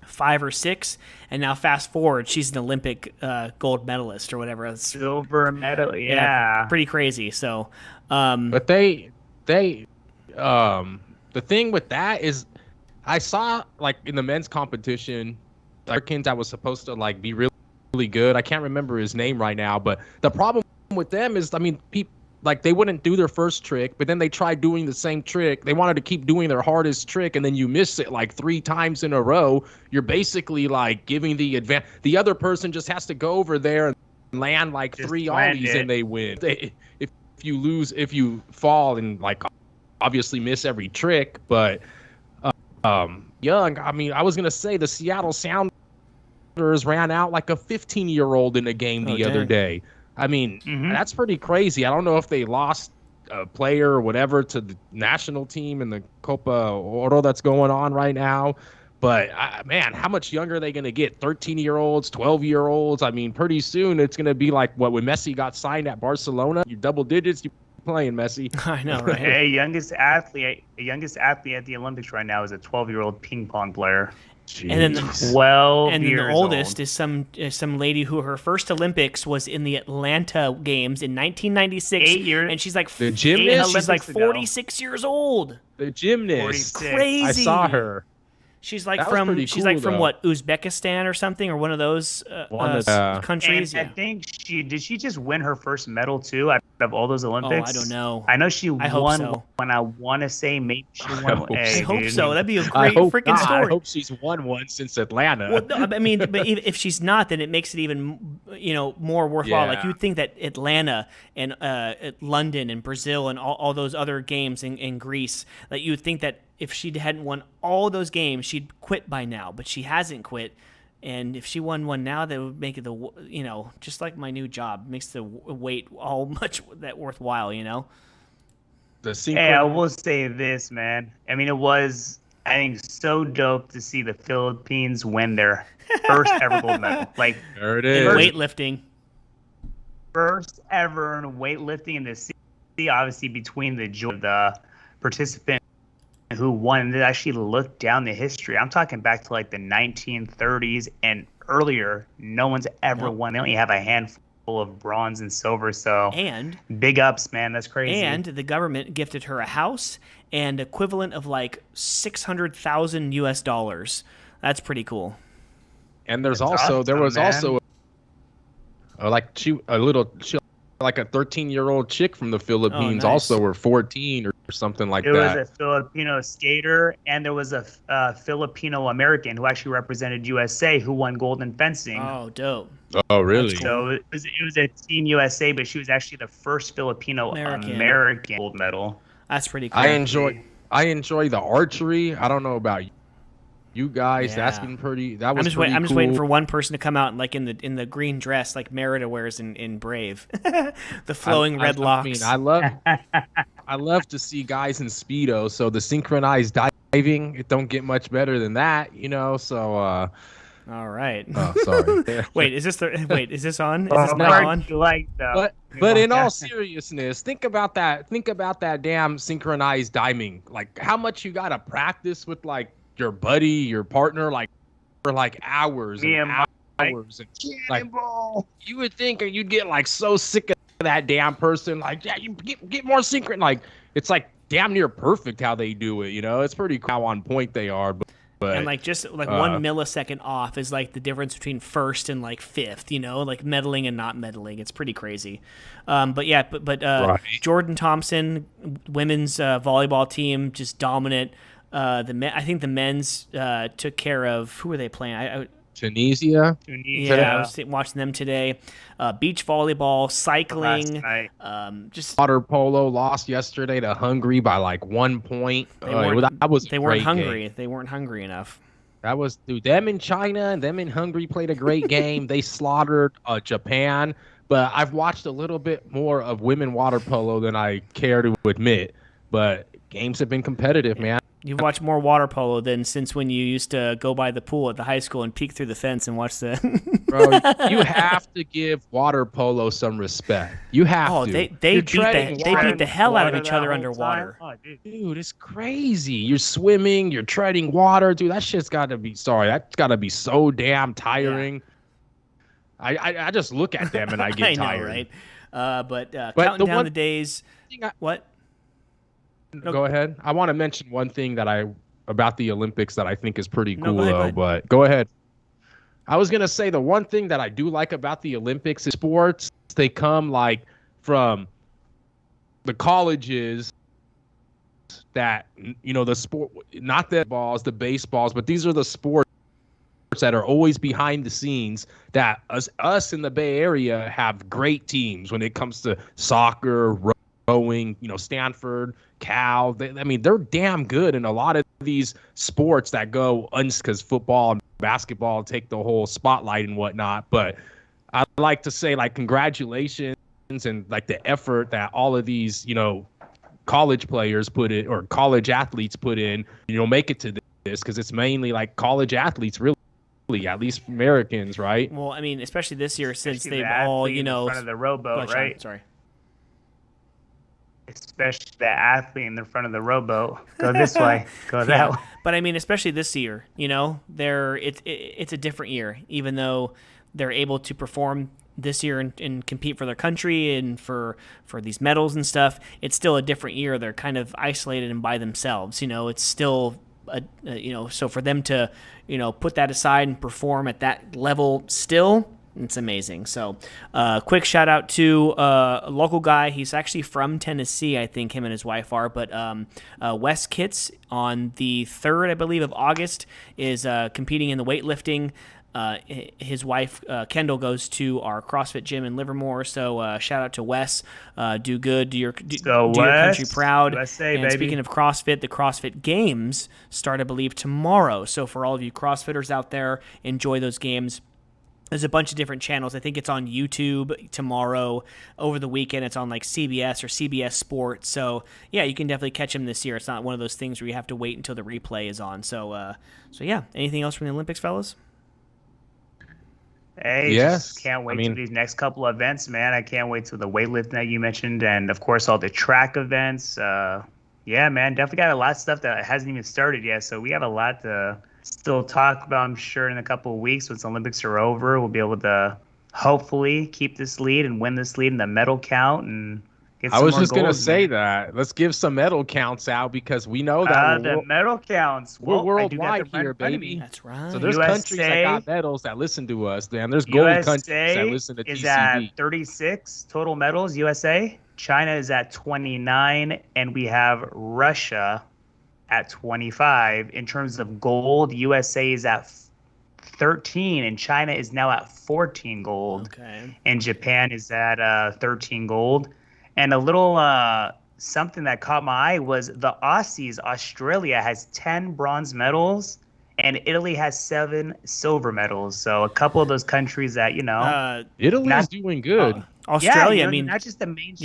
5 or 6, and now fast forward, she's an Olympic gold medalist or whatever. It's, silver medal, yeah, pretty crazy. So, but the thing with that is, I saw like in the men's competition, Americans that was supposed to like be really, really good. I can't remember his name right now, but the problem with them is, I mean, people. Like, they wouldn't do their first trick, but then they tried doing the same trick. They wanted to keep doing their hardest trick, and then you miss it like 3 times in a row. You're basically like giving the advantage. The other person just has to go over there and land like just 3 ollies and they win. If you fall and like obviously miss every trick, but Young, I mean, I was gonna say the Seattle Sounders ran out like a 15-year-old in a game the other day. I mean, that's pretty crazy. I don't know if they lost a player or whatever to the national team in the Copa Oro that's going on right now. But, man, how much younger are they going to get? 13-year-olds, 12-year-olds? I mean, pretty soon it's going to be like when Messi got signed at Barcelona. You're double digits, you're playing, Messi. I know, right? Hey, youngest athlete at the Olympics right now is a 12-year-old ping pong player. Jeez. And then 12 and then years the oldest old. is some lady who her first Olympics was in the Atlanta Games in 1996. 8 years. And she's like the gymnast. She's like 46 years old. The gymnast. Crazy. I saw her. She's like That was pretty she's cool, like from though. what, Uzbekistan or something, or one of those countries. And Yeah. I think did she just win her first medal too out of all those Olympics? I don't know. I know she I hope won so. one. I want to say maybe she I won. hope Hey, I hope dude. so. That'd be a I great hope freaking not. I story. hope she's won one since Atlanta. Well, no, I mean, but if she's not, then it makes it even, more worthwhile. Like Yeah. you'd think that Atlanta and London and Brazil and all those other games in Greece, that you would think that if she hadn't won all those games, she'd quit by now. But she hasn't quit, and if she won one now, that would make it just like my new job, makes the wait all much that worthwhile. The Hey, I will say this, man. I mean, it was, I think, so dope to see the Philippines win their first ever gold medal. Like, there it In is. weightlifting. first ever in weightlifting in the city, obviously, between the joy of the participant who won. And they actually looked down the history. I'm talking back to like the 1930s and earlier. No one's ever won. They only have a handful of bronze and silver. So And big ups, man. That's crazy. And the government gifted her a house and equivalent of like $600,000. That's pretty cool. And there's That's also there awesome, was man. also like a 13-year-old chick from the Philippines, nice. also, or 14 or something like There that. was a Filipino skater, and there was a Filipino American who actually represented USA who won gold in fencing. Oh, dope. Oh, really? So it was a Team USA, but she was actually the first Filipino American gold medal. That's pretty cool. I enjoy the archery. I don't know about you guys. That's Yeah. been pretty. That was I'm just pretty I'm just cool. waiting for one person to come out like in the green dress like Merida wears in Brave, the flowing red locks. I love to see guys in Speedo. So the synchronized diving, it don't get much better than that, So All right. oh, sorry. Wait, is this on? Is this not Mark, on? you like though. But in all seriousness, think about that. Think about that damn synchronized diving. Like how much you gotta practice with like your buddy, your partner, like for like hours Me and and hours. And like you would think you'd get like so sick of that damn person. Like, yeah, you get more synchron. Like it's like damn near perfect how they do it. It's pretty cool how on point they are. But And like just like 1 millisecond off is like the difference between first and like fifth, like meddling and not meddling. It's pretty crazy. But Right. Jordan Thompson, women's volleyball team, just dominant. I think the men's took care of, who were they playing? Tunisia. I was watching them today. Beach volleyball, cycling, Last night. just Water polo lost yesterday to Hungary by like 1 point. they weren't a great hungry. game. They weren't hungry enough. That was them in China and them in Hungary played a great game. They slaughtered Japan. But I've watched a little bit more of women water polo than I care to admit. But games have been competitive, man. You've watched more water polo than since when you used to go by the pool at the high school and peek through the fence and watch the. Bro, you have to give water polo some respect. You have Oh, to. they You're beat treading the water. hell out of each that other whole underwater. time? Oh, dude. Dude, it's crazy. You're swimming, you're treading water, dude. That shit's gotta be that's gotta be so damn tiring. I just look at them and I get I know, tired. right? But But counting the down one the days. What? Go ahead. I want to mention one thing about the Olympics that I think is pretty No, cool, go ahead, go though. ahead. But go ahead. I was gonna say the one thing that I do like about the Olympics is sports. They come like from the colleges that the sport, not the balls, the baseballs, but these are the sports that are always behind the scenes that us in the Bay Area have great teams when it comes to soccer, rowing, Stanford, Cal. They're damn good in a lot of these sports that go because football and basketball take the whole spotlight and whatnot. But I like to say like congratulations and like the effort that all of these, college players put in or college athletes put in, make it to this because it's mainly like college athletes really. At least Americans, right? Well, I mean, especially this year since Especially they've the all, athlete in front of the rowboat, Go ahead, Sean. right? Sorry. Especially the athlete in the front of the rowboat. Go this way. Go that way. But I mean, especially this year, it's a different year. Even though they're able to perform this year and compete for their country and for these medals and stuff, it's still a different year. They're kind of isolated and by themselves. It's still so for them to, put that aside and perform at that level still, it's amazing. So, quick shout out to a local guy. He's actually from Tennessee, I think him and his wife are. But Wes Kitts on the 3rd, I believe, of August is competing in the weightlifting. His wife, Kendall, goes to our CrossFit gym in Livermore. So shout out to Wes. Do good. Do your country proud. USA, and baby. Speaking of CrossFit, the CrossFit Games start, I believe, tomorrow. So for all of you CrossFitters out there, enjoy those games. There's a bunch of different channels. I think it's on YouTube tomorrow. Over the weekend, it's on like CBS or CBS Sports. So yeah, you can definitely catch them this year. It's not one of those things where you have to wait until the replay is on. So yeah. Anything else from the Olympics, fellas? Hey, Yes. just can't wait to these next couple of events, man. I can't wait to the weightlifting that you mentioned, and of course all the track events. Yeah, man, definitely got a lot of stuff that hasn't even started yet. So we have a lot to still talk about. I'm sure in a couple of weeks, once the Olympics are over, we'll be able to hopefully keep this lead and win this lead in the medal count and get some I was more just going to golds, say man. that. Let's give some medal counts out because we know that The medal counts. we're Well, I do got worldwide them right here, in front of baby. me. That's right. So there's countries that USA got medals that listen to us, and there's gold countries that USA listen to is TCB. at 36 total medals. USA. China is at 29, and we have Russia at 25. In terms of gold, USA is at 13, and China is now at 14 gold. Okay. And Japan is at 13 gold. And a little something that caught my eye was the Aussies. Australia has 10 bronze medals, and Italy has 7 silver medals. So a couple of those countries that, Italy's not- doing good. Australia, yeah, I mean, not just the main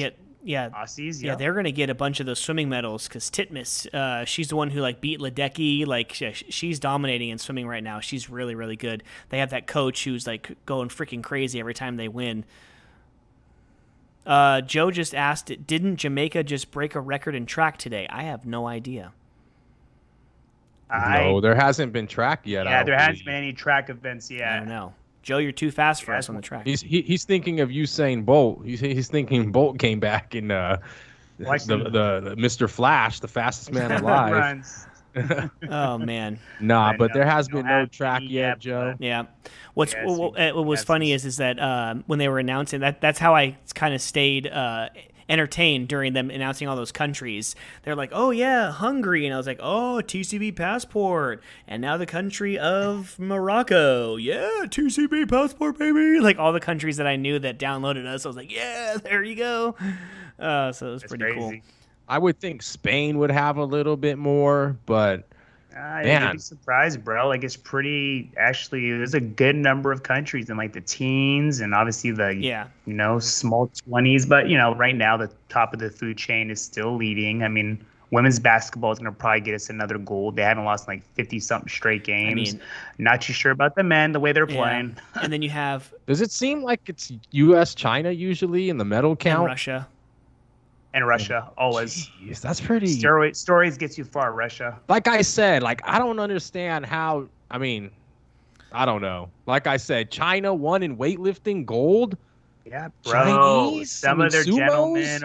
yeah. Aussies. Yeah, they're gonna get a bunch of those swimming medals because Titmus, she's the one who like beat Ledecky. Like she's dominating in swimming right now. She's really, really good. They have that coach who's like going freaking crazy every time they win. Joe just asked, didn't Jamaica just break a record in track today? I have no idea. No, there hasn't been track yet. Yeah, there hasn't been any track events yet. I don't know. Joe, you're too fast for us on the track. He's thinking of Usain Bolt. He's thinking Bolt came back in the Mr. Flash, the fastest man alive. Runs. Oh man. Nah, but there has don't been no have track any yet, yet, Joe. Yeah. What was yes, funny yes. is that when they were announcing that's how I kind of stayed entertained during them announcing all those countries. They're like, oh yeah, Hungary, and I was like, oh, TCB passport, and now the country of Morocco, yeah, TCB passport, baby. Like all the countries that I knew that downloaded us, I was like, yeah, there you go. So it was pretty cool. I would think Spain would have a little bit more, but You'd be surprised, bro. Like it's actually there's a good number of countries in like the teens and obviously the small 20s, but right now the top of the food chain is still leading. I mean, women's basketball is going to probably get us another gold. They haven't lost like 50 something straight games. Not too sure about the men, the way they're playing. And then you have does it seem like it's US China usually in the medal count? and Russia. And Russia, always. Jeez, that's pretty. Stories gets you far, Russia. Like I said, I don't understand how. I mean, I don't know. Like I said, China won in weightlifting gold. Yeah, bro. Chinese? Some of their gentlemen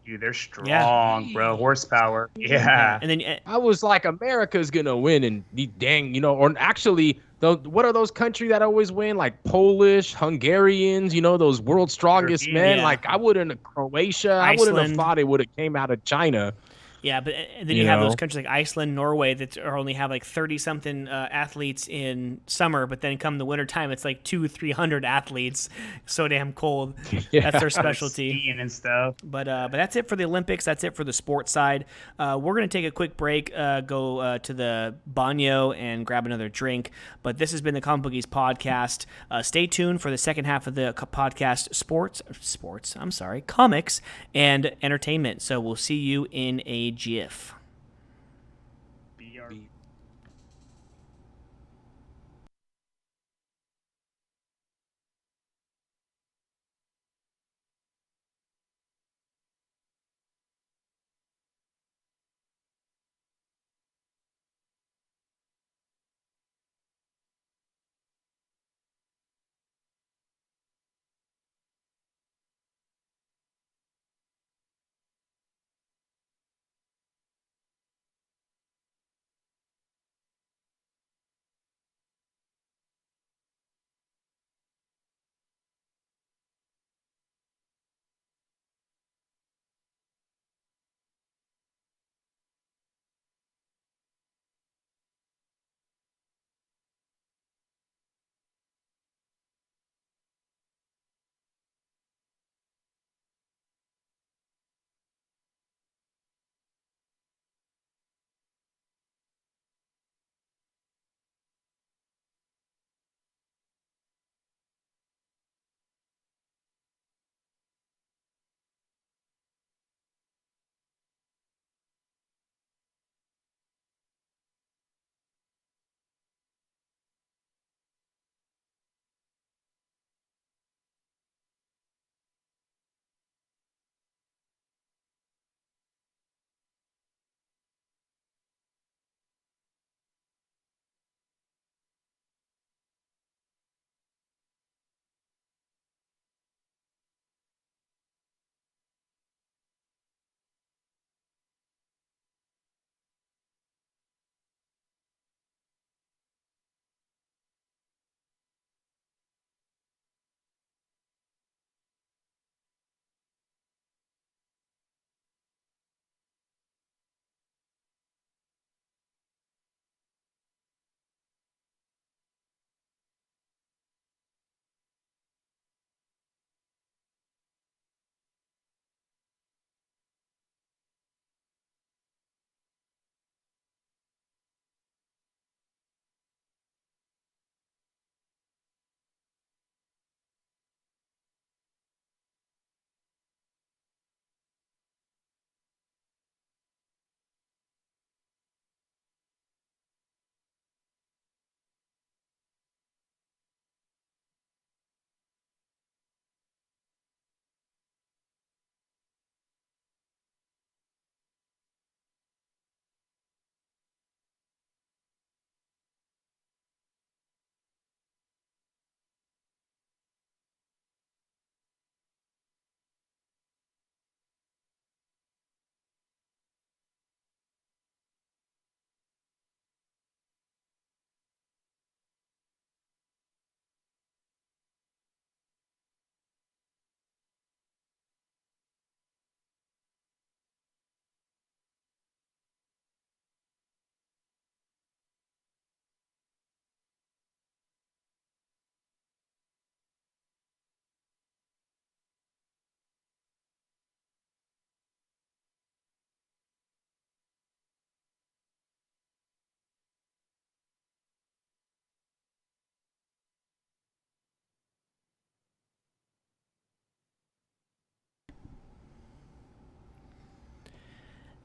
they're strong, bro. Horsepower. Yeah. And then I was like, America's gonna win, and dang, or actually, what are those countries that always win? Like Polish, Hungarians, those world's strongest men. Yeah. Like I wouldn't Croatia. I wouldn't have thought it would have came out of China. Yeah, but then you have those countries like Iceland, Norway that only have like 30-something athletes in summer, but then come the wintertime, it's like 200-300 athletes. So damn cold. Yeah. That's their specialty. Skiing and stuff. But that's it for the Olympics. That's it for the sports side. We're going to take a quick break, go to the baño and grab another drink. But this has been the Comic Bookies podcast. Stay tuned for the second half of the podcast, comics and entertainment. So we'll see you in a GIF.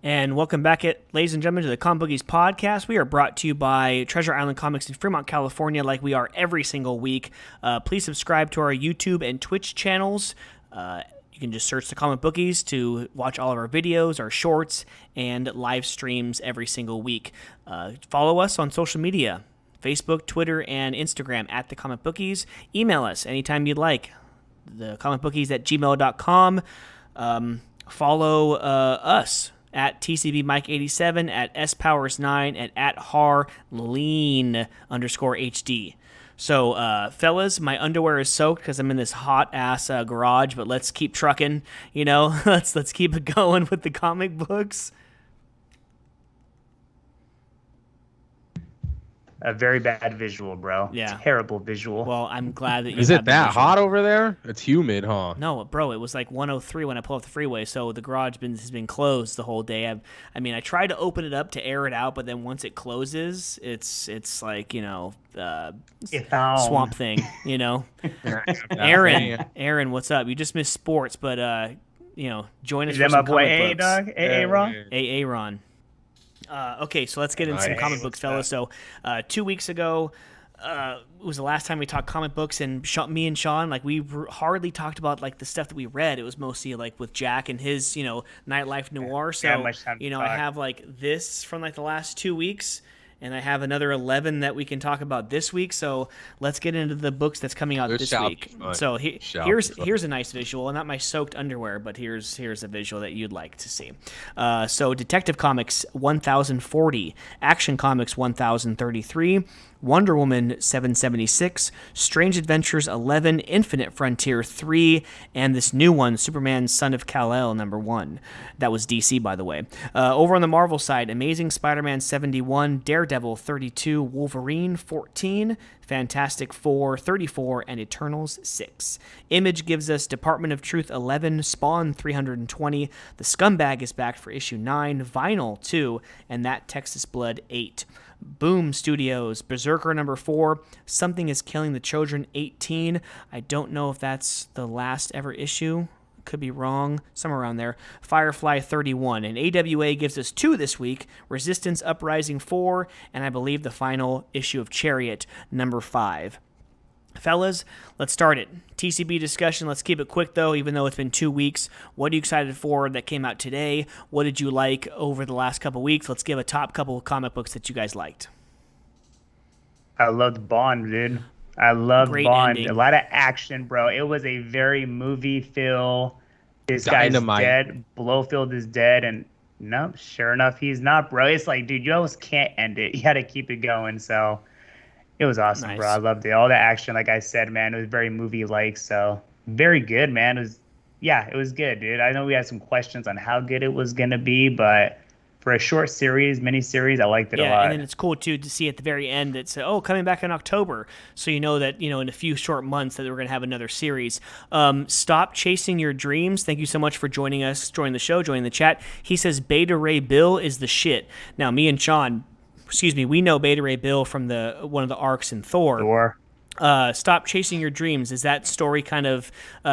And welcome back, ladies and gentlemen, to the Comic Bookies podcast. We are brought to you by Treasure Island Comics in Fremont, California, like we are every single week. Please subscribe to our YouTube and Twitch channels. You can just search the Comic Bookies to watch all of our videos, our shorts, and live streams every single week. Follow us on social media, Facebook, Twitter, and Instagram at the Comic Bookies. Email us anytime you'd like, thecomicbookies@gmail.com. Follow us at TCBMike87, at SPowers9, at Harleen_HD. So, fellas, my underwear is soaked because I'm in this hot-ass garage, but let's keep trucking, you know? let's keep it going with the comic books. A very bad visual, bro. Yeah. Terrible visual. Well, I'm glad that you Is have it the that visual. hot over there? It's humid, huh? No, bro, it was like 103 when I pulled off the freeway, so the garage has been closed the whole day. I mean, I tried to open it up to air it out, but then once it closes, it's like, you know, Swamp Thing, you know? Aaron, what's up? You just missed sports, but, you know, join us Is for that my some boy comic books. dog? Ron? Ron. Okay, so let's get into some comic books, fellas. So 2 weeks ago, it was the last time we talked comic books, and me and Sean, like, we hardly talked about like the stuff that we read. It was mostly like with Jack and his, you know, nightlife noir. So much time to you know, talk. I have like this from like the last 2 weeks, and I have another 11 that we can talk about this week. So let's get into the books that's coming out this week. So here's a nice visual, not my soaked underwear, but here's a visual that you'd like to see. So Detective Comics 1040, Action Comics 1033, Wonder Woman 776, Strange Adventures 11, Infinite Frontier 3, and this new one, Superman Son of Kal-El #1. That was DC, by the way. Over on the Marvel side, Amazing Spider-Man 71, Daredevil 32, Wolverine 14, Fantastic Four 34, and Eternals 6. Image gives us Department of Truth 11, Spawn 320, The Scumbag is back for issue 9, Vinyl 2, and That Texas Blood 8. Boom Studios, Berserker #4, Something is Killing the Children 18. I don't know if that's the last ever issue. Could be wrong. Somewhere around there. Firefly 31. And AWA gives us 2 this week. Resistance Uprising 4. And I believe the final issue of Chariot #5. Fellas, let's start it. TCB discussion. Let's keep it quick, though, even though it's been 2 weeks. What are you excited for that came out today? What did you like over the last couple weeks? Let's give a top couple of comic books that you guys liked. I loved Bond, dude. I loved Great Bond. ending. A lot of action, bro. It was a very movie feel. This Dynamite. guy's dead. Blowfield is dead, and no, sure enough, he's not, bro. It's like, dude, you almost can't end it. You got to keep it going. So it was awesome, Nice. bro. I loved it. All the action, like I said, man, it was very movie-like. So very good, man. It was good, dude. I know we had some questions on how good it was gonna be, but for a short series, mini-series, I liked it a lot. And then it's cool, too, to see at the very end that said, coming back in October. So you know that, you know, in a few short months that we're going to have another series. Stop Chasing Your Dreams. Thank you so much for joining us, joining the show, joining the chat. He says Beta Ray Bill is the shit. Now, me and Sean, we know Beta Ray Bill from one of the arcs in Thor. Stop Chasing Your Dreams. Does that story kind of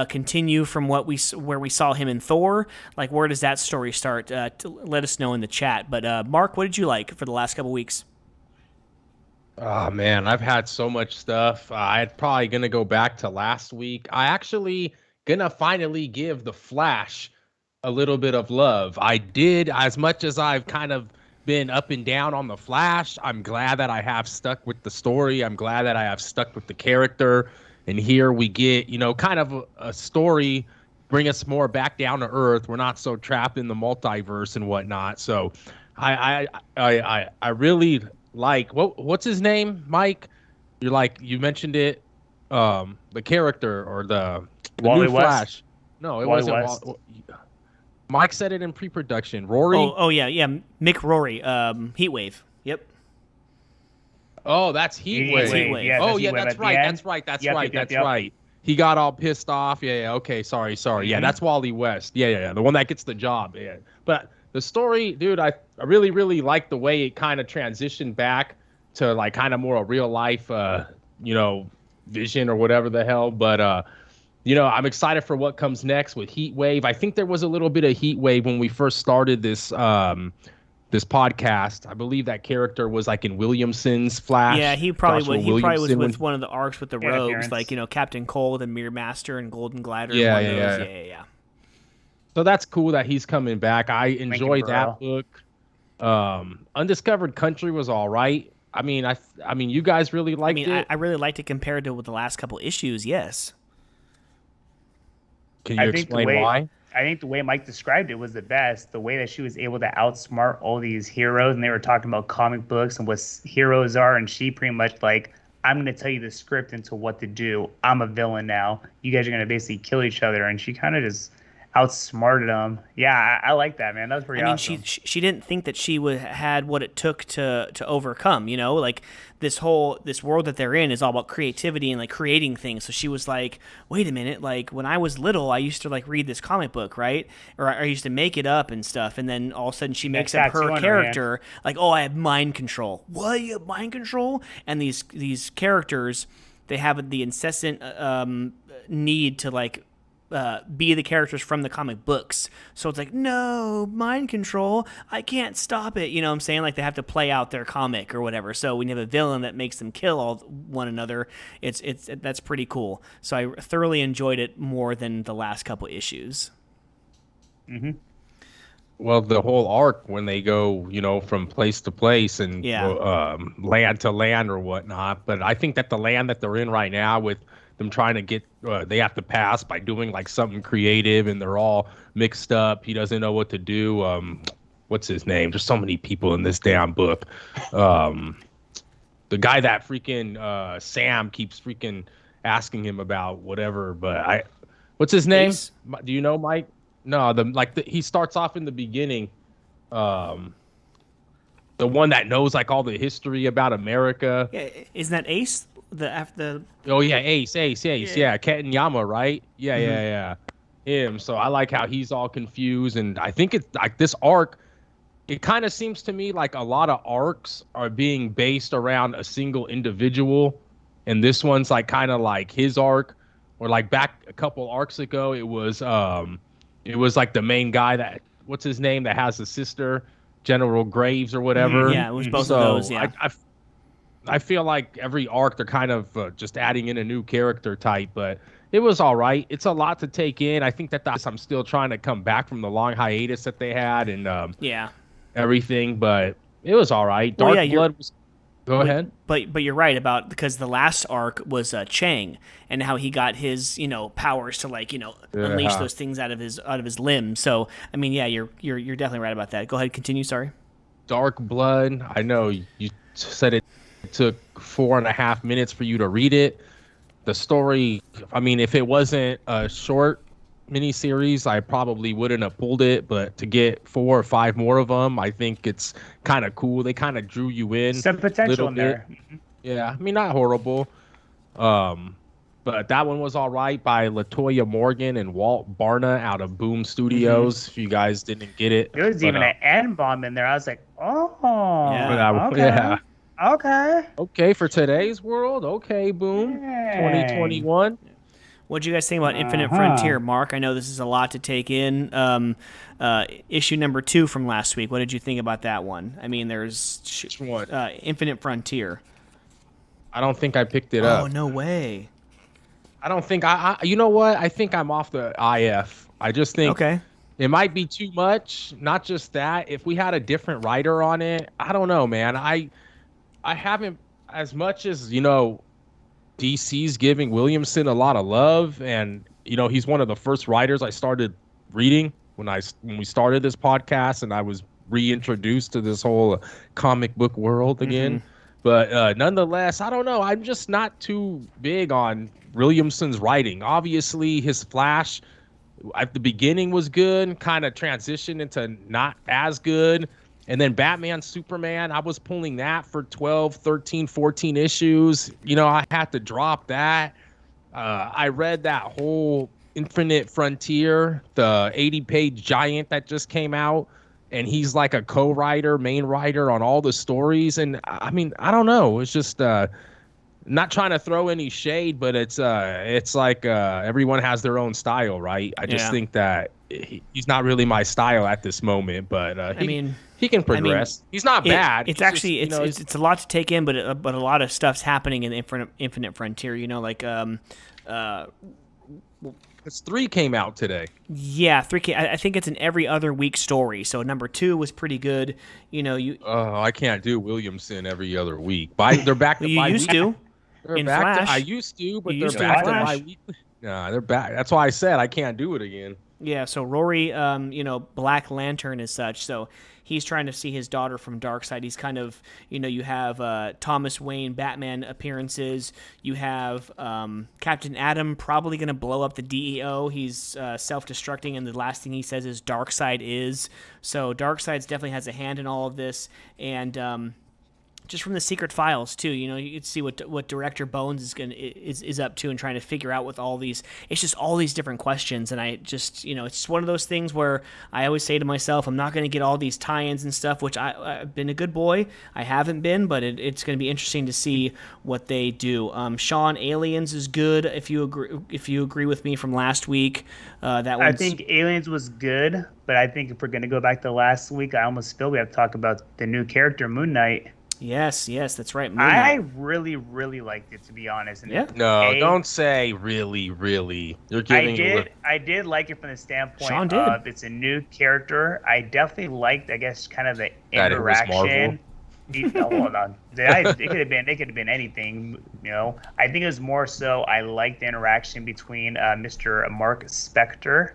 continue from where we saw him in Thor? Like, where does that story start? Let us know in the chat. But Mark, what did you like for the last couple weeks? Oh man, I've had so much stuff. I'm probably gonna go back to last week. I actually gonna finally give The Flash a little bit of love. I did, as much as I've kind of been up and down on The Flash, I'm glad that I have stuck with the story. I'm glad that I have stuck with the character. And here we get, you know, kind of a story, bring us more back down to earth. We're not so trapped in the multiverse and whatnot. So I really like, what's his name, Mike? You mentioned it, the character or the Wally new West? Flash. No, it Wally wasn't. West. Mike said it in pre-production. Rory. Oh yeah, Mick Rory, Heatwave. Yep. Oh, that's Heatwave. Heatwave. Yeah, Oh that's yeah, Heatwave that's at the right. end. That's right. That's Yep, right. yep, That's yep. right. He got all pissed off. Yeah. Okay. Sorry. Yeah, that's Wally West. Yeah. The one that gets the job. Yeah. But the story, dude, I really, really like the way it kind of transitioned back to like kind of more a real life, you know, vision or whatever the hell. But I'm excited for what comes next with Heat Wave. I think there was a little bit of Heat Wave when we first started this podcast. I believe that character was like in Williamson's Flash. Yeah, he probably Joshua was. He probably was Williamson with one of the arcs with the Yeah, rogues, appearance. like Captain Cold and Mirror Master and Golden Glider. Yeah, and one of those. yeah. Yeah. So that's cool that he's coming back. I enjoyed that Burrell. book. Undiscovered Country was all right. I mean, you guys really liked it. I really liked it compared to the last couple issues. Yes. Can you explain why? I think the way Mike described it was the best. The way that she was able to outsmart all these heroes, and they were talking about comic books and what heroes are, and she pretty much like, I'm going to tell you the script into what to do. I'm a villain now. You guys are going to basically kill each other, and she kind of just outsmarted them. Yeah, I like that, man. That was pretty awesome. She didn't think that she had what it took to overcome. Like this world that they're in is all about creativity and like creating things. So she was like, wait a minute, like when I was little, I used to like read this comic book, right? Or I used to make it up and stuff. And then all of a sudden she makes up her character like, oh, I have mind control. What? You have mind control? And these characters, they have the incessant need to like be the characters from the comic books. So it's like, no, mind control, I can't stop it. You know what I'm saying? Like they have to play out their comic or whatever. So when you have a villain that makes them kill all one another, that's pretty cool. So I thoroughly enjoyed it more than the last couple issues. Mm-hmm. Well, the whole arc when they go, from place to place and land to land or whatnot. But I think that the land that they're in right now with them trying to get, they have to pass by doing like something creative, and they're all mixed up. He doesn't know what to do. What's his name? There's so many people in this damn book. The guy that freaking Sam keeps freaking asking him about whatever. But what's his name? Ace? Do you know, Mike? No, he starts off in the beginning. The one that knows like all the history about America. Yeah, isn't that Ace? Oh yeah, Ace. Yeah, Ketanyama, right? Yeah. Him. So I like how he's all confused, and I think it's like this arc. It kind of seems to me like a lot of arcs are being based around a single individual, and this one's like kind of like his arc, or like back a couple arcs ago, it was like the main guy that what's his name that has a sister, General Graves or whatever. Yeah, it was both of those. Yeah. I feel like every arc they're kind of just adding in a new character type, but it was all right. It's a lot to take in. I think that I'm still trying to come back from the long hiatus that they had and everything, but it was all right. Dark Blood was. Go ahead. But you're right because the last arc was Chang and how he got his powers to like unleash those things out of his limbs. So I mean you're definitely right about that. Go ahead, continue. Sorry. Dark Blood. I know you said it took 4.5 minutes for you to read it. The story. I mean, if it wasn't a short miniseries, I probably wouldn't have pulled it, but to get 4 or 5 more of them, I think it's kind of cool. They kind of drew you in. Some potential in there. Yeah, I mean, not horrible. But that one was all right by Latoya Morgan and Walt Barna out of Boom Studios. If you guys didn't get it. There was even an N-bomb in there. I was like, oh. Yeah. Okay. Okay, for today's world. Okay, Boom. Yay. 2021. What do you guys think about Infinite Frontier, Mark? I know this is a lot to take in. Issue number 2 from last week. What did you think about that one? I mean, there's Infinite Frontier. I don't think I picked it up. Oh, no way. I don't think you know what? I think I'm off the IF. I just think it might be too much. Not just that. If we had a different writer on it, I don't know, man. I haven't, as much as, DC's giving Williamson a lot of love, and he's one of the first writers I started reading when we started this podcast, and I was reintroduced to this whole comic book world again. Mm-hmm. But nonetheless, I don't know. I'm just not too big on Williamson's writing. Obviously, his Flash at the beginning was good, kind of transitioned into not as good. And then Batman, Superman, I was pulling that for 12, 13, 14 issues. I had to drop that. I read that whole Infinite Frontier, the 80-page giant that just came out. And he's like a co-writer, main writer on all the stories. And I mean, I don't know. It's just not trying to throw any shade, but it's like everyone has their own style, right? I just think that he's not really my style at this moment, but he can progress. He's not bad. It's actually it's a lot to take in, but a lot of stuff's happening in the Infinite Frontier. Like It's 3 came out today. Yeah, 3 I think it's an every other week story. So number 2 was pretty good. I can't do Williamson every other week. They're back to you used to. They're in back Flash. I used to, but You they're back to Flash? bi-weekly. Nah, they're back. That's why I said I can't do it again. Yeah, so Rory, Black Lantern as such. So he's trying to see his daughter from Darkseid. He's kind of, you have Thomas Wayne Batman appearances. You have Captain Atom probably going to blow up the DEO. He's self-destructing, and the last thing he says is Darkseid is. So Darkseid definitely has a hand in all of this, and just from the secret files too, you can see what Director Bones is up to and trying to figure out with all these. It's just all these different questions, and I just it's one of those things where I always say to myself, I'm not going to get all these tie-ins and stuff, which I've been a good boy. I haven't been, but it's going to be interesting to see what they do. Sean, Aliens is good. If you agree with me from last week, I think Aliens was good, but I think if we're going to go back to last week, I almost feel we have to talk about the new character Moon Knight. Yes, that's right. I really, really liked it, to be honest. And No, don't say really, really. You're giving. I did like it from the standpoint Sean did. of it's a new character. I definitely liked, I guess, kind of the interaction. Hold on. It could have been anything. I think it was more so. I liked the interaction between Mr. Mark Spector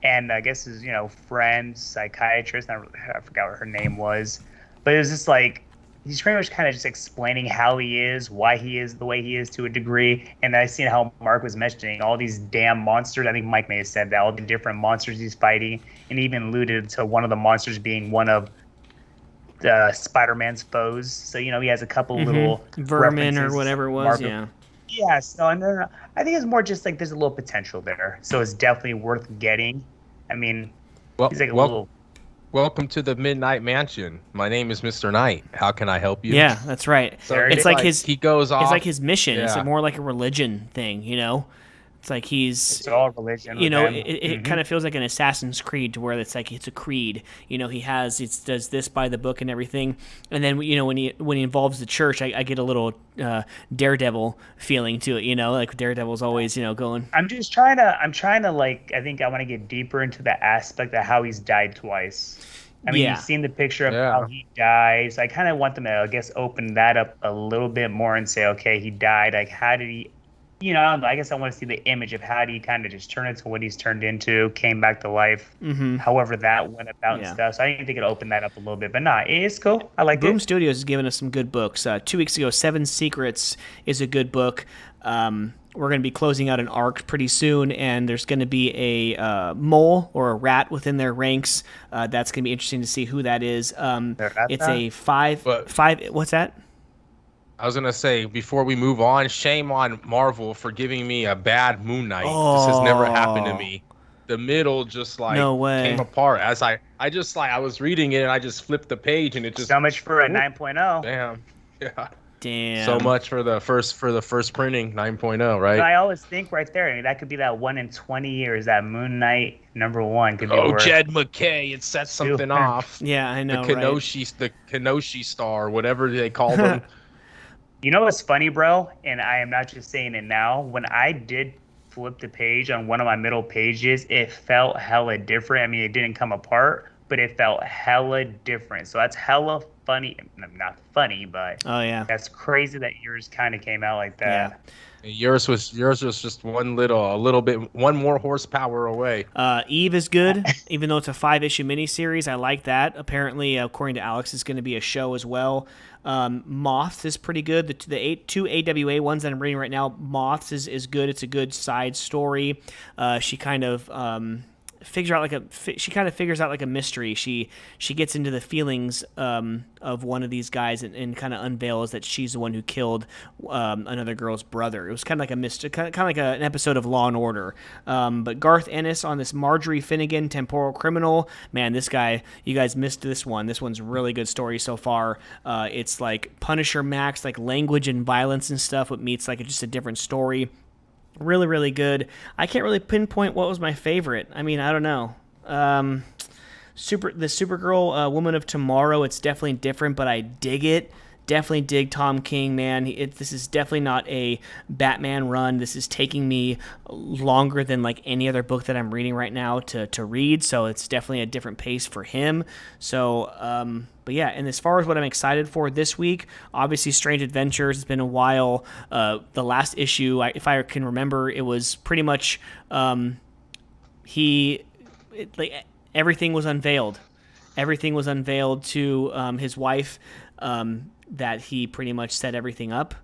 and I guess his friend, psychiatrist. I forgot what her name was, but it was just like. He's pretty much kind of just explaining how he is, why he is the way he is to a degree. And I seen how Mark was mentioning all these damn monsters. I think Mike may have said that, all the different monsters he's fighting. And he even alluded to one of the monsters being one of Spider-Man's foes. So, he has a couple little vermin or whatever it was, yeah. Yeah, so I think it's more just like there's a little potential there. So it's definitely worth getting. I mean, he's like a little... Welcome to the Midnight Mansion. My name is Mr. Knight. How can I help you? Yeah, that's right. So it's like his. He goes off. It's like his mission. Yeah. It's more like a religion thing, It's like It's all religion. It kind of feels like an Assassin's Creed, to where it's like it's a creed. He does this by the book and everything. And then when he involves the church, I get a little Daredevil feeling to it. Like Daredevil's always going. I'm trying to like. I think I want to get deeper into the aspect of how he's died twice. I mean, you've seen the picture of how he dies. I kind of want them to, I guess, open that up a little bit more and say, okay, he died. Like, how did he? I guess I want to see the image of how he kind of just turned into what he's turned into, came back to life, however that went about and stuff. So I think they could open that up a little bit. But it's cool. I like it. Boom Studios has given us some good books. 2 weeks ago, 7 Secrets is a good book. We're going to be closing out an arc pretty soon, and there's going to be a mole or a rat within their ranks. That's going to be interesting to see who that is. It's a 5. What's that? I was going to say, before we move on, shame on Marvel for giving me a bad Moon Knight. Oh. This has never happened to me. The middle just No way. came apart as I was reading it and I just flipped the page and it just so much for a 9.0. Damn. Yeah. Damn. So much for the first printing, 9.0, right? But I always think right there, that could be that 1 in 20 years, that Moon Knight #1 could be Jed McKay, it sets something off. Yeah, I know, the Kenoshi star, whatever they call them. You know what's funny, bro? And I am not just saying it now. When I did flip the page on one of my middle pages, it felt hella different. I mean, it didn't come apart, but it felt hella different. So that's hella funny. Not funny, but that's crazy that yours kind of came out like that. Yeah. Yours was just one more horsepower away. Eve is good, even though it's a 5-issue miniseries. I like that. Apparently, according to Alex, it's going to be a show as well. Moths is pretty good. The 2 AWA ones that I'm reading right now, Moths is good. It's a good side story. She kind of she kind of figures out like a mystery. She gets into the feelings of one of these guys and kind of unveils that she's the one who killed another girl's brother. It was kind of like a mystery, kind of like an episode of Law and Order. But Garth Ennis on this Marjorie Finnegan temporal criminal, man, this guy, you guys missed this one. This one's a really good story so far. It's like Punisher Max, like language and violence and stuff, but meets like just a different story. Really, really good. I can't really pinpoint what was my favorite. I mean, I don't know. The Supergirl, Woman of Tomorrow, it's definitely different, but I dig it. Definitely dig Tom King, man. This is definitely not a Batman run. This is taking me longer than like any other book that I'm reading right now to read, so it's definitely a different pace for him. So, but yeah, and as far as what I'm excited for this week, obviously Strange Adventures. It's been a while. The last issue, if I can remember, it was pretty much everything was unveiled. Everything was unveiled to his wife. That he pretty much set everything up,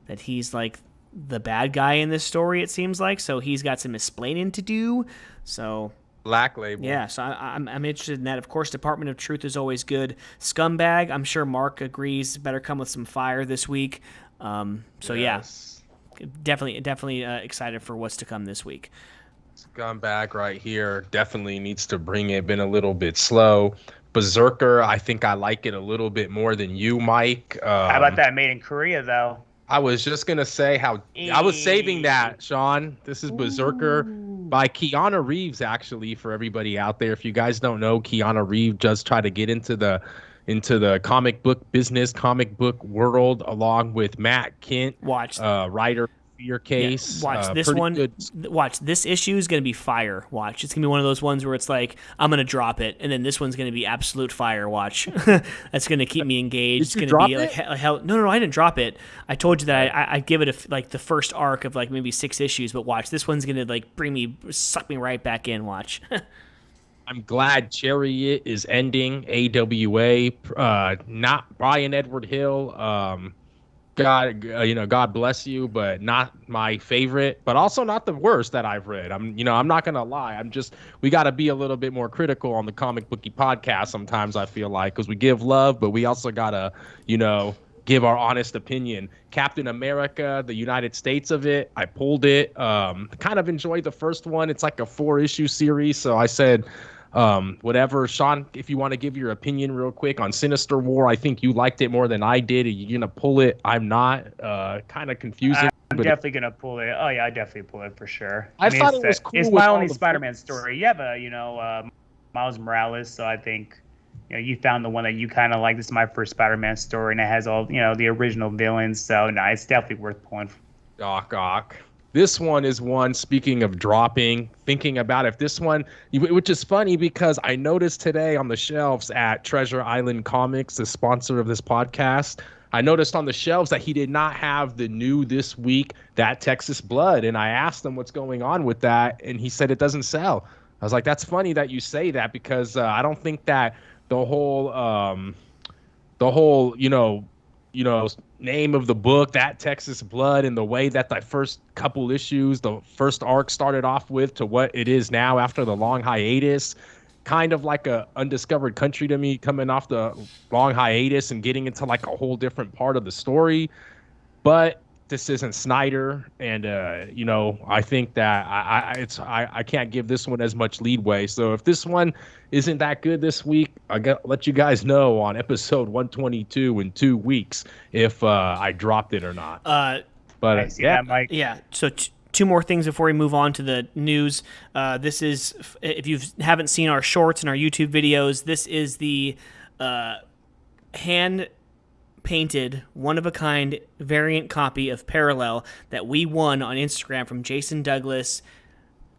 that he's like the bad guy in this story, it seems like. So he's got some explaining to do. So Black Label. Yeah, so I'm interested in that. Of course, Department of Truth is always good. Scumbag, I'm sure Mark agrees, better come with some fire this week. Yes. Yeah, definitely excited for what's to come this week. Scumbag right here definitely needs to bring it. Been a little bit slow. Berserker, I think I like it a little bit more than you, Mike. How about that Made in Korea, though? I was just going to say how I was saving that, Sean. This is Berserker by Keanu Reeves, actually, for everybody out there. If you guys don't know, Keanu Reeves does try to get into the comic book business, comic book world, along with Matt Kent, writer your case. Yeah, watch this one. Good. Watch this issue is going to be fire. Watch, it's going to be one of those ones where it's like I'm going to drop it, and then this one's going to be absolute fire. Watch, that's going to keep me engaged. Did it's going to be like hell. No, I didn't drop it. I told you that I give it like the first arc of like maybe 6 issues, but watch, this one's going to like suck me right back in. Watch. I'm glad Chariot is ending. AWA, not Brian Edward Hill. God bless you, but not my favorite, but also not the worst that I've read. I'm not gonna lie. We got to be a little bit more critical on the Comic Bookie podcast sometimes. I feel like, because we give love, but we also gotta, give our honest opinion. Captain America, the United States of it, I pulled it. Kind of enjoyed the first one. It's like a 4-issue series, so I said. Whatever, Sean, if you want to give your opinion real quick on Sinister War, I think you liked it more than I did. Are you going to pull it? I'm not. Kind of confusing. I'm definitely going to pull it. Oh, yeah, I definitely pull it for sure. I thought it was cool. It's my only Spider-Man story. Yeah, but, Miles Morales, so I think, you found the one that you kind of like. This is my first Spider-Man story, and it has all, the original villains, so, no, it's definitely worth pulling. Doc. This one is one, speaking of dropping, thinking about if this one, which is funny because I noticed today on the shelves at Treasure Island Comics, the sponsor of this podcast, I noticed on the shelves that he did not have the new this week, That Texas Blood. And I asked him what's going on with that, and he said it doesn't sell. I was like, that's funny that you say that, because I don't think that the whole name of the book, That Texas Blood, and the way that the first couple issues, the first arc started off with to what it is now after the long hiatus, kind of like a undiscovered country to me, coming off the long hiatus and getting into like a whole different part of the story. But this isn't Snyder, and I think that I can't give this one as much leadway. So if this one isn't that good this week, I got let you guys know on episode 122 in 2 weeks if I dropped it or not. But yeah, Mike. Yeah. So two more things before we move on to the news. This is, if you haven't seen our shorts and our YouTube videos, this is the hand painted, one-of-a-kind variant copy of Parallel that we won on Instagram from Jason Douglas.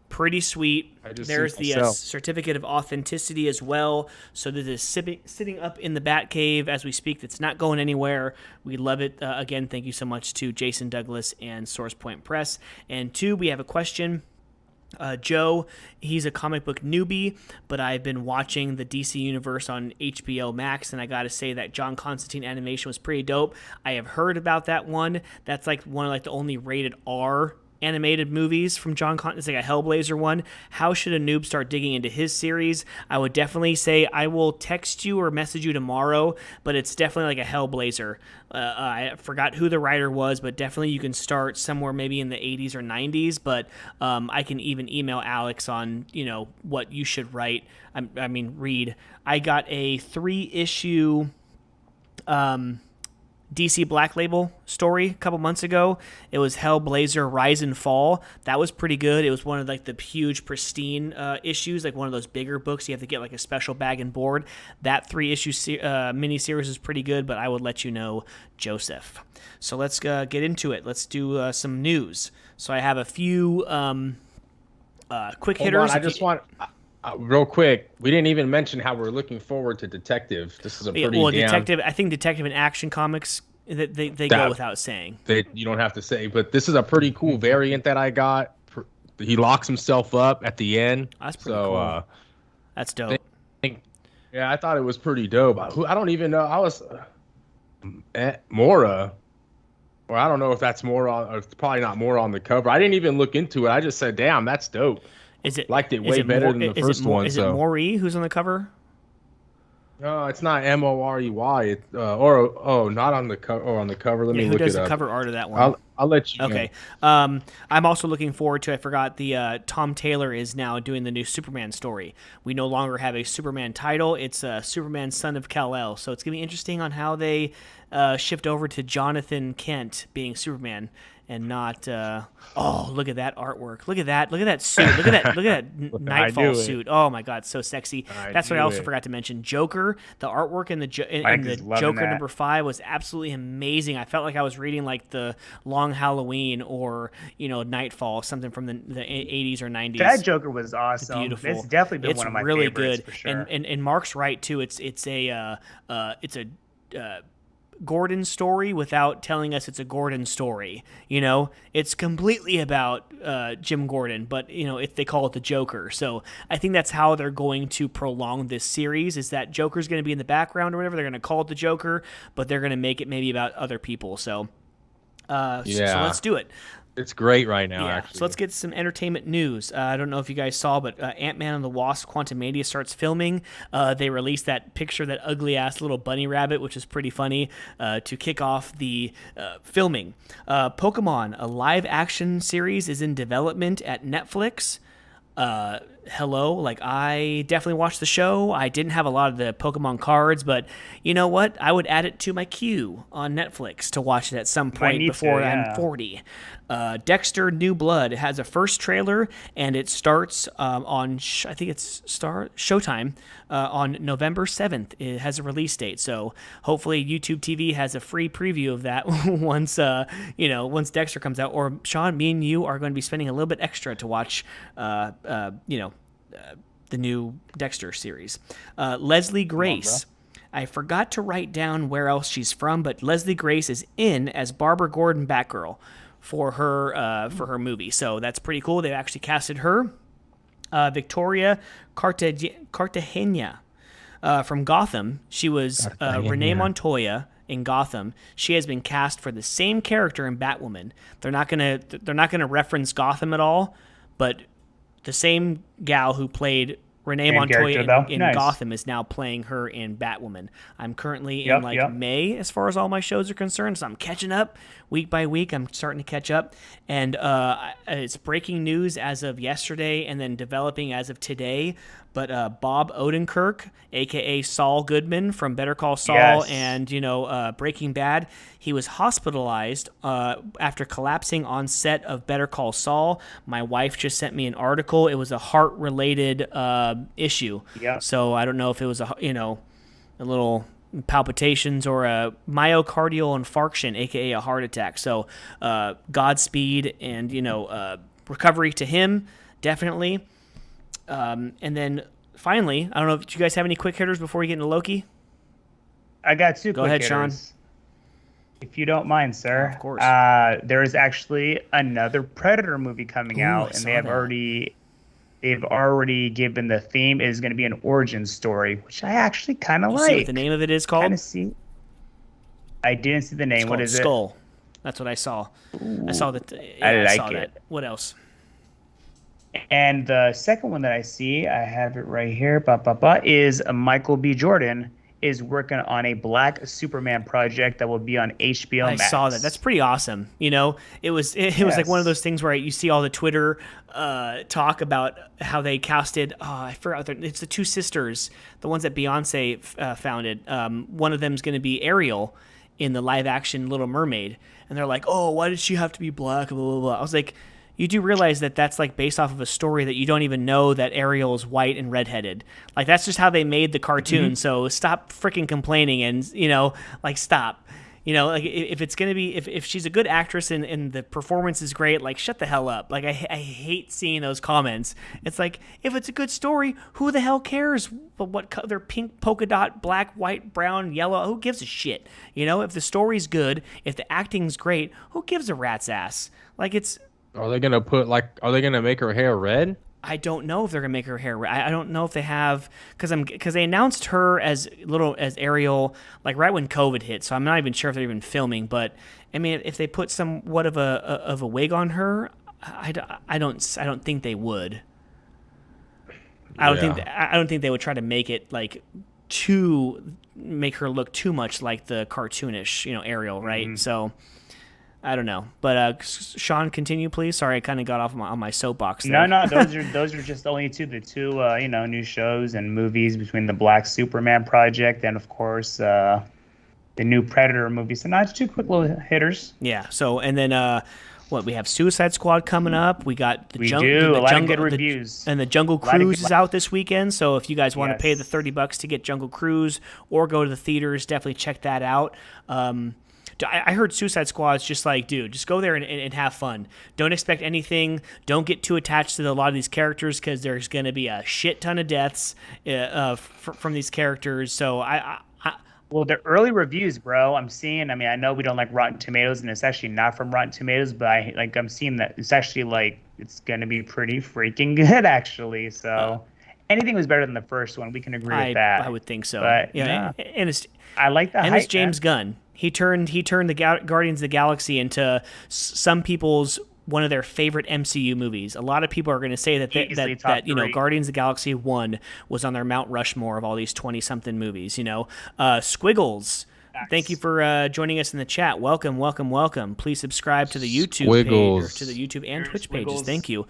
Pretty sweet. There's the certificate of authenticity as well. So this is sitting up in the Batcave as we speak. It's not going anywhere. We love it. Again, thank you so much to Jason Douglas and Source Point Press. And 2, we have a question. Joe, he's a comic book newbie, but I've been watching the DC Universe on HBO Max, and I gotta say that John Constantine animation was pretty dope. I have heard about that one. That's like one of like the only rated R animated movies from John Con. It's like a Hellblazer one. How should a noob start digging into his series? I would definitely say I will text you or message you tomorrow, but it's definitely like a Hellblazer. I forgot who the writer was, but definitely you can start somewhere maybe in the 80s or 90s, but I can even email Alex on, what you should write. Read. I got a 3-issue DC Black Label story a couple months ago. It was Hellblazer Rise and Fall. That was pretty good. It was one of like the huge pristine issues, like one of those bigger books. You have to get like a special bag and board. That 3-issue miniseries is pretty good, but I would let you know, Joseph. So let's get into it. Let's do some news. So I have a few quick hitters. I just want... real quick, we didn't even mention how we're looking forward to Detective. This is a pretty Detective. I think Detective and Action Comics they go without saying. You don't have to say, but this is a pretty cool variant that I got. He locks himself up at the end. That's pretty cool. That's dope. I thought it was pretty dope. I don't even know. I was Mora. Or I don't know if that's Mora. Or it's probably not Mora on the cover. I didn't even look into it. I just said, "Damn, that's dope." Liked it way better than the first one. Is it Morey who's on the cover? No, it's not Morey. Not on the cover. On the cover. Let me look it up. Who does the cover art of that one? I'll let you. Okay. know. I'm also looking forward to. I forgot the Tom Taylor is now doing the new Superman story. We no longer have a Superman title. It's Superman, Son of Kal-El. So it's gonna be interesting on how they shift over to Jonathan Kent being Superman. And not, look at that artwork. Look at that suit. Look at that Nightfall suit. Oh my God, so sexy. That's what I also forgot to mention. Joker, the artwork in the Joker number 5 was absolutely amazing. I felt like I was reading like the Long Halloween or Nightfall, something from the 80s or 90s. That Joker was awesome. Beautiful. It's definitely been one of my really favorites good. For sure. And Mark's right too. It's a Gordon story without telling us it's a Gordon story. It's completely about Jim Gordon, but if they call it the Joker. So I think that's how they're going to prolong this series, is that Joker's going to be in the background or whatever. They're going to call it the Joker, but they're going to make it maybe about other people. So so let's do it. It's great right now, actually. So let's get some entertainment news. I don't know if you guys saw, but Ant-Man and the Wasp Quantumania starts filming. They released that picture, that ugly-ass little bunny rabbit, which is pretty funny, to kick off the filming. Pokemon, a live-action series, is in development at Netflix. Hello, I definitely watched the show. I didn't have a lot of the Pokemon cards, but you know what? I would add it to my queue on Netflix to watch it at some point before I'm 40. Dexter New Blood has a first trailer, and it starts on Showtime on November 7th. It has a release date, so hopefully YouTube TV has a free preview of that once Dexter comes out. Or Sean, me and you are going to be spending a little bit extra to watch the new Dexter series. Leslie Grace. I forgot to write down where else she's from, but Leslie Grace is in as Barbara Gordon Batgirl for her movie. So that's pretty cool. They actually casted her. Victoria Cartagena from Gotham. She was Renee Montoya in Gotham. She has been cast for the same character in Batwoman. They're not gonna reference Gotham at all, but the same gal who played Renee Montoya in Gotham is now playing her in Batwoman. I'm currently in May as far as all my shows are concerned, so I'm catching up week by week. I'm starting to catch up, and it's breaking news as of yesterday and then developing as of today. But Bob Odenkirk, a.k.a. Saul Goodman from Better Call Saul and, Breaking Bad, he was hospitalized after collapsing on set of Better Call Saul. My wife just sent me an article. It was a heart-related issue. Yeah. So I don't know if it was a little palpitations or a myocardial infarction, a.k.a. a heart attack. So Godspeed and, recovery to him, definitely. And then finally, I don't know if you guys have any quick hitters before we get into Loki. I got two. Go ahead, Sean. If you don't mind, sir. Of course. There is actually another Predator movie coming out, and they've already given the theme. It is going to be an origin story, which I actually kind of like. See what the name of it is called? I didn't see the name. What is Skull. That's what I saw. I saw that. I saw like that. it. What else? And the second one that I see, I have it right here, is Michael B. Jordan is working on a Black Superman project that will be on HBO I Max. saw that. That's pretty awesome. It was like one of those things where you see all the Twitter talk about how they casted. Oh, I forgot. It's the two sisters, the ones that Beyonce founded. One of them's going to be Ariel in the live action Little Mermaid, and they're like, "Oh, why did she have to be black?" Blah blah blah. I was like, you do realize that that's like based off of a story that you don't even know that Ariel is white and redheaded. Like that's just how they made the cartoon. Mm-hmm. So stop freaking complaining and stop. Like if it's gonna be if she's a good actress and the performance is great, like shut the hell up. Like I hate seeing those comments. It's like if it's a good story, who the hell cares? What color? Pink, polka dot, black, white, brown, yellow? Who gives a shit? If the story's good, if the acting's great, who gives a rat's ass? Like it's. Are they gonna make her hair red? I don't know if they're gonna make her hair red. I don't know if they have because they announced her as Ariel like right when COVID hit. So I'm not even sure if they're even filming. But I mean, if they put somewhat of a wig on her, I don't think they would. I don't think they would try to make it like make her look too much like the cartoonish Ariel, right? Mm-hmm. So. I don't know, but Sean, continue, please. Sorry, I kind of got off on my soapbox there. No, those are just only the two new shows and movies between the Black Superman project and of course the new Predator movie. So not two quick little hitters. Yeah. So and then we have Suicide Squad coming up. We got a lot of good reviews, and the Jungle Cruise is out this weekend. So if you guys want to pay the $30 to get Jungle Cruise or go to the theaters, definitely check that out. I heard Suicide Squad's just like, dude, just go there and have fun. Don't expect anything. Don't get too attached to a lot of these characters because there's going to be a shit ton of deaths from these characters. So well, the early reviews, bro, I'm seeing. I mean, I know we don't like Rotten Tomatoes, and it's actually not from Rotten Tomatoes, but I'm seeing that it's actually like it's going to be pretty freaking good, actually. So anything was better than the first one. We can agree with that. I would think so. But, yeah, and I like that. And it's James Gunn. He turned the Guardians of the Galaxy into some people's one of their favorite MCU movies. A lot of people are going to say that Guardians of the Galaxy 1 was on their Mount Rushmore of all these 20-something movies. Squiggles. Thank you for joining us in the chat. Welcome. Please subscribe to the YouTube page, or to the YouTube and Twitch pages. Thank you.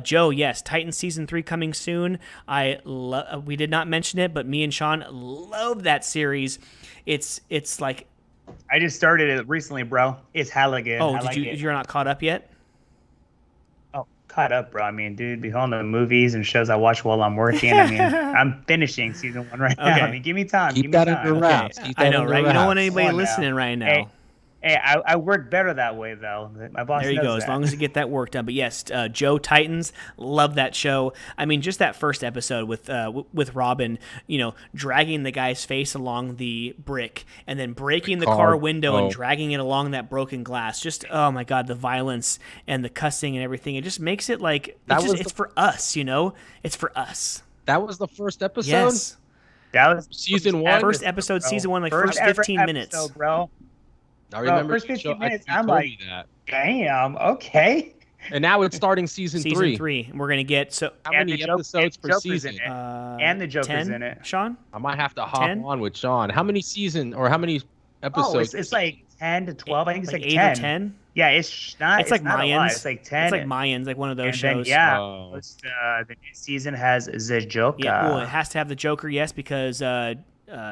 Joe, yes, Titans Season 3 coming soon. We did not mention it, but me and Sean love that series. It's like... I just started it recently, bro. It's hella good. Oh, you're not caught up yet? Oh, caught up, bro. I mean, dude, behold the movies and shows I watch while I'm working. I mean, I'm finishing season 1 right now. I mean, give me time. Keep that under wraps. Okay. I know, right? You don't want anybody listening right now. Hey, I work better that way, though. My boss There you go. That. As long as you get that work done. But yes, Joe Titans, love that show. I mean, just that first episode with Robin, dragging the guy's face along the brick and then breaking the car window and dragging it along that broken glass. Just, oh my God, the violence and the cussing and everything. It just makes it like it's for us, It's for us. That was the first episode? Yes. That was season 1? First episode, season 1, like first 15 minutes. Bro. I remember first 15 minutes. I'm like, that. Damn. Okay. And now it's starting season 3. Season 3. And we're gonna get how many episodes per season? And the Joker's 10, in it. Sean? I might have to hop 10? on with Sean. How many episodes? It's like 10 to 12. I think it's like 8 10. or 10. Yeah, it's not. It's like not Mayans. It's like 10. It's like Mayans, like one of those shows. Then, the new season has the Joker. Yeah, well, it has to have the Joker, yes, because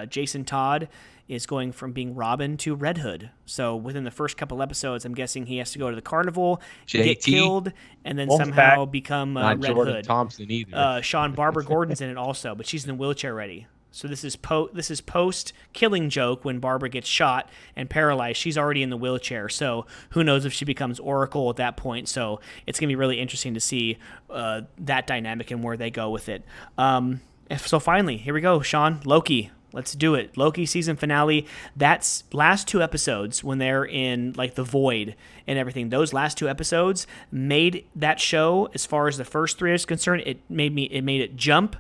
Jason Todd is going from being Robin to Red Hood. So within the first couple episodes, I'm guessing he has to go to the carnival, get killed, and then somehow become Not Red Jordan Hood. Thompson either. Sean Barbara Gordon's in it also, but she's in the wheelchair already. So this is post Killing Joke when Barbara gets shot and paralyzed. She's already in the wheelchair. So who knows if she becomes Oracle at that point. So it's going to be really interesting to see that dynamic and where they go with it. So finally, here we go, Sean. Loki. Let's do it. Loki season finale. That's last 2 episodes when they're in like the void and everything. Those last 2 episodes made that show, as far as the first 3 is concerned, it made it jump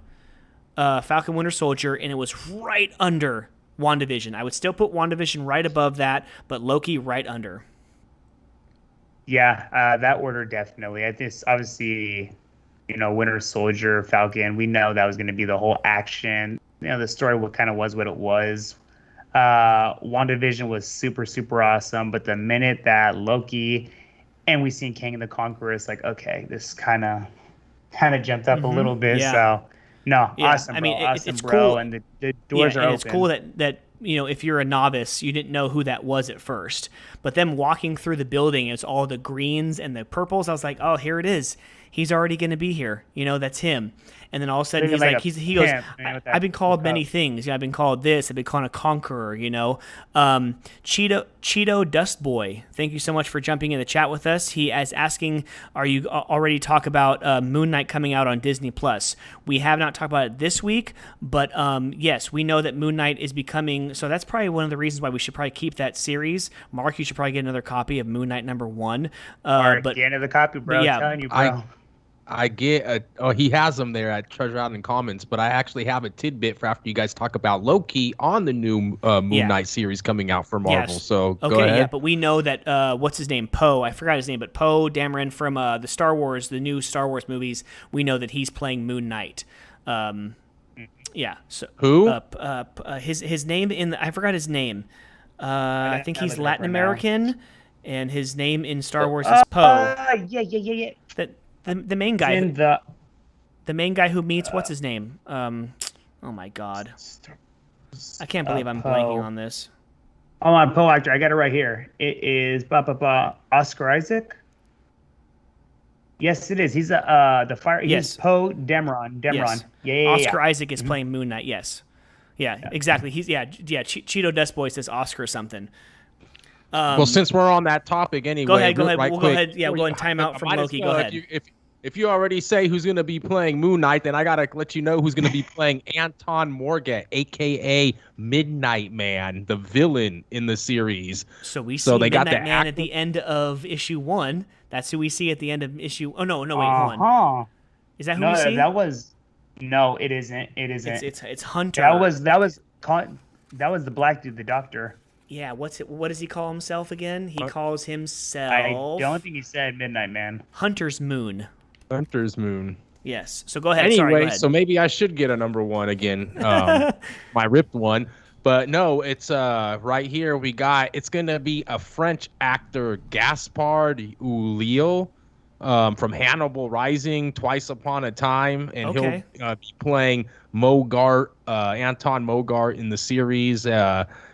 Falcon Winter Soldier, and it was right under WandaVision. I would still put WandaVision right above that, but Loki right under. Yeah, that order definitely. I think obviously, Winter Soldier, Falcon. We know that was going to be the whole action. The story what kind of was what it was. WandaVision was super super awesome, but the minute that Loki and we seen King and the Conqueror, it's like okay, this kind of jumped up a little bit. Yeah. So no, Yeah, awesome, I bro, mean, awesome, it's bro, cool. and the doors are and open. it's cool that if you're a novice, you didn't know who that was at first. But then walking through the building, it's all the greens and the purples. I was like, oh, here it is. He's already going to be here. That's him. And then all of a sudden, he's Looking like, like a he goes, pimp, man, with that I've been called cup. many things. I've been called this. I've been called a conqueror. Cheeto Dust Boy. Thank you so much for jumping in the chat with us. He is asking, are you already talk about Moon Knight coming out on Disney Plus? We have not talked about it this week, but yes, we know that Moon Knight is becoming. So that's probably one of the reasons why we should probably keep that series. Mark, you should probably get another copy of Moon Knight #1. But get another copy, bro. yeah, I'm telling you, bro. I get he has them there at Treasure Island Commons, but I actually have a tidbit for after you guys talk about Loki on the new Moon Knight series coming out for Marvel. Yes. So okay, go ahead. yeah, but we know that what's his name? Poe. I forgot his name, but Poe Dameron from the Star Wars, the new Star Wars movies. We know that he's playing Moon Knight. Yeah. So Who? His name I forgot his name. I think he's Latin American, and his name in Star Wars is Poe. Yeah. That the main guy. In the main guy who meets what's his name? Oh my god, I can't believe I'm blanking on this. Oh, I'm Poe actor. I got it right here. It is Oscar Isaac. Yes, it is. He's the fire. Yes. He's Poe Dameron. Yes. Yeah. Oscar Isaac is playing Moon Knight. Yes. Yeah. Exactly. He's Cheeto Dust Boy says Oscar something. Well, since we're on that topic anyway, go ahead. Right We'll quick, go ahead. Yeah, we'll go and time out from might as Loki. well, Go ahead. If you already say who's going to be playing Moon Knight, then I got to let you know who's going to be playing Anton Morgat, a.k.a. Midnight Man, the villain in the series. So we see they got Midnight the Man at the end of issue 1. That's who we see at the end of issue. Oh no, wait, hold on. Is that who we see? That was. No, it isn't. It isn't. It's Hunter. That was the black dude, the doctor. Yeah. What does he call himself again? He calls himself. I don't think he said Midnight Man. Hunter's Moon. Hunter's Moon. Yes. So go ahead. Anyway, Sorry, go ahead. so maybe I should get a #1 again, my ripped one. But no, it's right here. It's gonna be a French actor, Gaspard Ulliel, from Hannibal Rising, Twice Upon a Time, and he'll be playing Mogart, Anton Mogart in the series.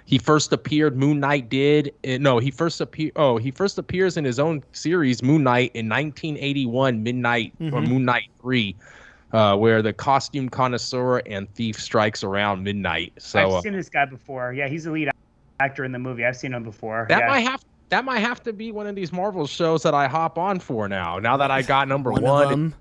He first appeared. Moon Knight did. He first appears in his own series, Moon Knight, in 1981, Midnight or Moon Knight 3, where the costume connoisseur and thief strikes around midnight. So I've seen this guy before. Yeah, he's the lead actor in the movie. I've seen him before. That might have to be one of these Marvel shows that I hop on for now. Now that I got #1.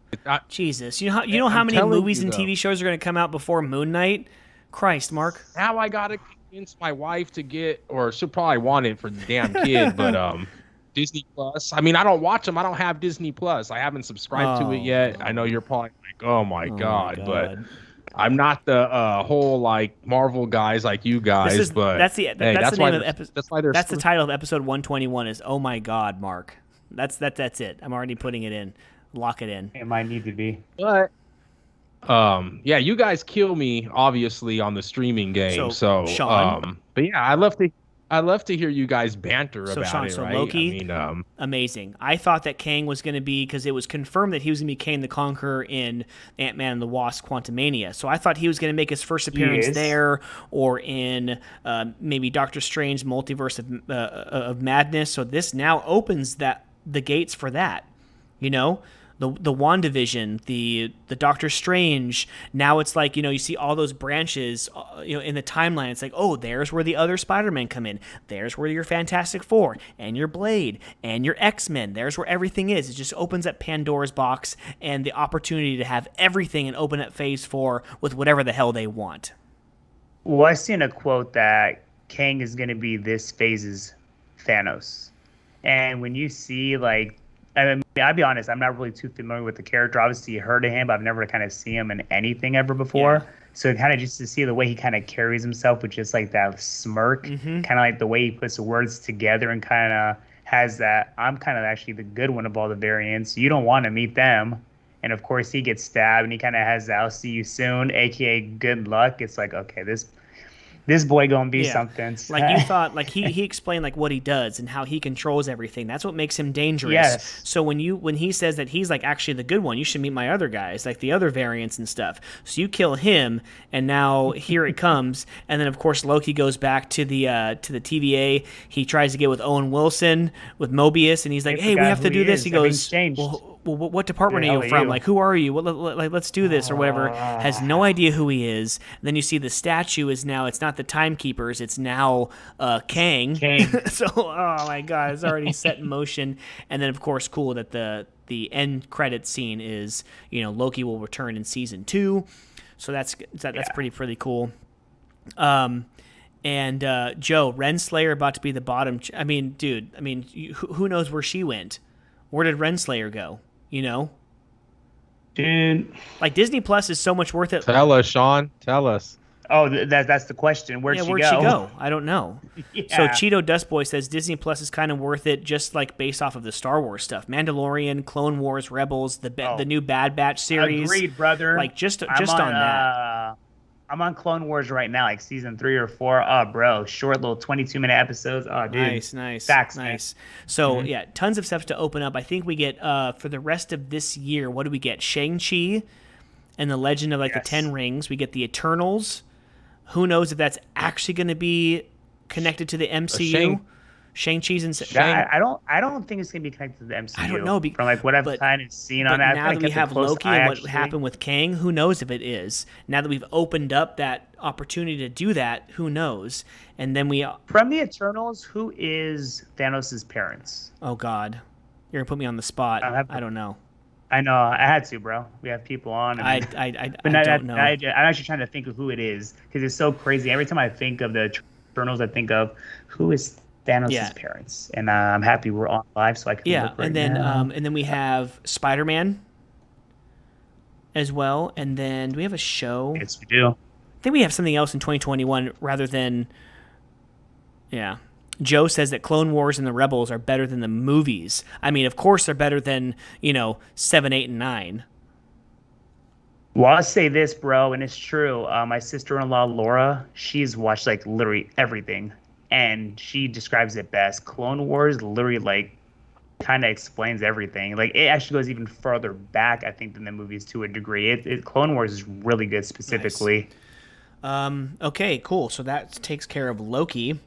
Jesus, you know how many movies and TV shows are going to come out before Moon Knight? Christ, Mark. Now I got to convince my wife to get, or she'll probably want it for the damn kid, but Disney Plus. I mean, I don't watch them. I don't have Disney Plus. I haven't subscribed to it yet. I know you're probably like, oh my god, but I'm not the whole like Marvel guys like you guys. That's the title of episode 121 is oh my god, Mark. That's it. I'm already putting it in. Lock it in. It might need to be. But yeah, you guys kill me obviously on the streaming game. So Sean, but yeah, I love to hear you guys banter about Sean, it, right? Loki, amazing. I thought that Kang was going to be, because it was confirmed that he was going to be Kang the Conqueror in Ant-Man and the Wasp: Quantumania. So I thought he was going to make his first appearance there, or in maybe Doctor Strange Multiverse of Madness. So this now opens the gates for that, the WandaVision, the Doctor Strange. Now it's like, you see all those branches, in the timeline. It's like, oh, there's where the other Spider-Man come in. There's where your Fantastic Four and your Blade and your X-Men. There's where everything is. It just opens up Pandora's box and the opportunity to have everything and open up Phase 4 with whatever the hell they want. Well, I seen a quote that Kang is going to be this phase's Thanos. And when you see, like, I mean, I'll be honest, I'm not really too familiar with the character. Obviously, you heard of him, but I've never kind of seen him in anything ever before. Yeah. So kind of just to see the way he kind of carries himself with just like that smirk, kind of like the way he puts the words together and kind of has that I'm kind of actually the good one of all the variants. You don't want to meet them. And of course, he gets stabbed, and he kind of has the "I'll see you soon," aka "good luck." It's like, okay, this boy gonna be something. Like you thought, like he explained like what he does and how he controls everything. That's what makes him dangerous. Yes. So when he says that he's like actually the good one, you should meet my other guys, like the other variants and stuff. So you kill him, and now here it comes. And then of course Loki goes back to the TVA. He tries to get with Owen Wilson with Mobius, and he's like, "Hey, we have to do this." He goes, well, what department are you from? Like, who are you? Like, let's do this or whatever. Has no idea who he is. And then you see the statue is now, it's not the timekeepers, it's now Kang. So, oh my God, it's already set in motion. And then, of course, cool that the end credit scene is, Loki will return in season 2. So that's pretty cool. And Joe, Renslayer about to be the bottom. I mean, dude, who knows where she went? Where did Renslayer go? Dude, like Disney Plus is so much worth it. Tell us, Sean. Tell us. Oh, that's the question. Where'd she go? I don't know. Yeah. So Cheeto Dustboy says Disney Plus is kind of worth it, just like based off of the Star Wars stuff, Mandalorian, Clone Wars, Rebels, the new Bad Batch series. Agreed, brother. Like just on that. I'm on Clone Wars right now, like season 3 or 4. Oh, bro, short little 22-minute episodes. Oh, dude. Nice. Facts, nice. So yeah, tons of stuff to open up. I think we get for the rest of this year. What do we get? Shang-Chi and the Legend of the Ten Rings. We get the Eternals. Who knows if that's actually going to be connected to the MCU? Shang-Chi's and I don't think it's gonna be connected to the MCU. I don't know from like what I've kind of seen on that. Now that we have Loki and what happened with Kang, who knows if it is? Now that we've opened up that opportunity to do that, who knows? And then from the Eternals, who is Thanos' parents? Oh God, you're gonna put me on the spot. I don't know. I know I had to, bro. We have people on. I don't know. I'm actually trying to think of who it is because it's so crazy. Every time I think of the Eternals, I think of who is Thanos' parents, and I'm happy we're on live, so I can look right now. And then we have Spider-Man as well, and then do we have a show? Yes, we do. I think we have something else in 2021 rather than. Yeah, Joe says that Clone Wars and the Rebels are better than the movies. I mean, of course they're better than 7, 8, and 9. Well, I'll say this, bro, and it's true. My sister-in-law Laura, she's watched like literally everything. And she describes it best. Clone Wars literally kind of explains everything. Like it actually goes even further back, I think, than the movies to a degree. Clone Wars is really good specifically. Nice. Okay, cool. So that takes care of Loki.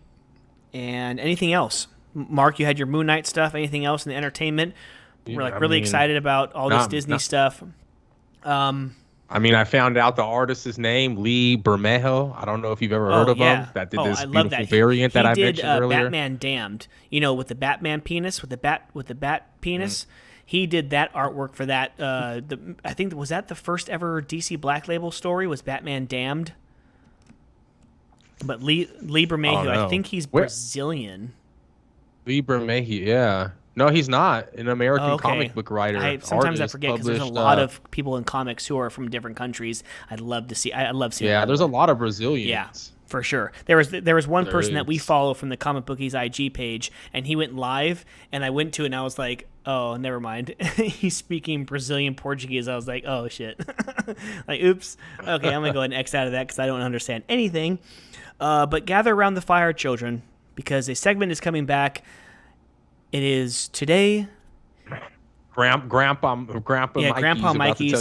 And anything else? Mark, you had your Moon Knight stuff. Anything else in the entertainment? We're really excited about all this Disney stuff. I found out the artist's name, Lee Bermejo. I don't know if you've ever heard of him. That did this beautiful variant that I mentioned earlier. He did Batman Damned, with the Batman penis, with the bat penis. He did that artwork for that. I think was that the first ever DC Black Label story was Batman Damned. But Lee Bermejo, I think he's Brazilian. Lee Bermejo, yeah. No, he's not an American comic book writer. Sometimes I forget because there's a lot of people in comics who are from different countries. I love seeing. Yeah, there's a lot of Brazilians. Yeah, for sure. There was one person that we follow from the Comic Bookies IG page, and he went live, and I went to it, and I was like, oh, never mind. He's speaking Brazilian Portuguese. I was like, oh shit. Like, oops. Okay, I'm gonna go ahead and X out of that because I don't understand anything. But gather around the fire, children, because a segment is coming back. It is today. Grandpa Mikey.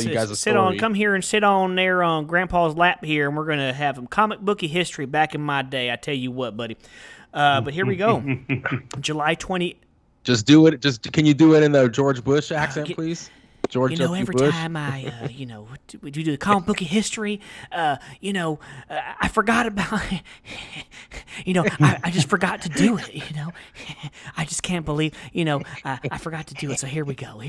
Come here and sit on there on Grandpa's lap here, and we're gonna have some comic booky history back in my day. I tell you what, buddy. But here we go. July 20. Just do it. Can you do it in the George Bush accent, please? George W. Every Bush. time we do the comic booky history, I forgot about I just forgot to do it, I just can't believe, I forgot to do it. So here we go.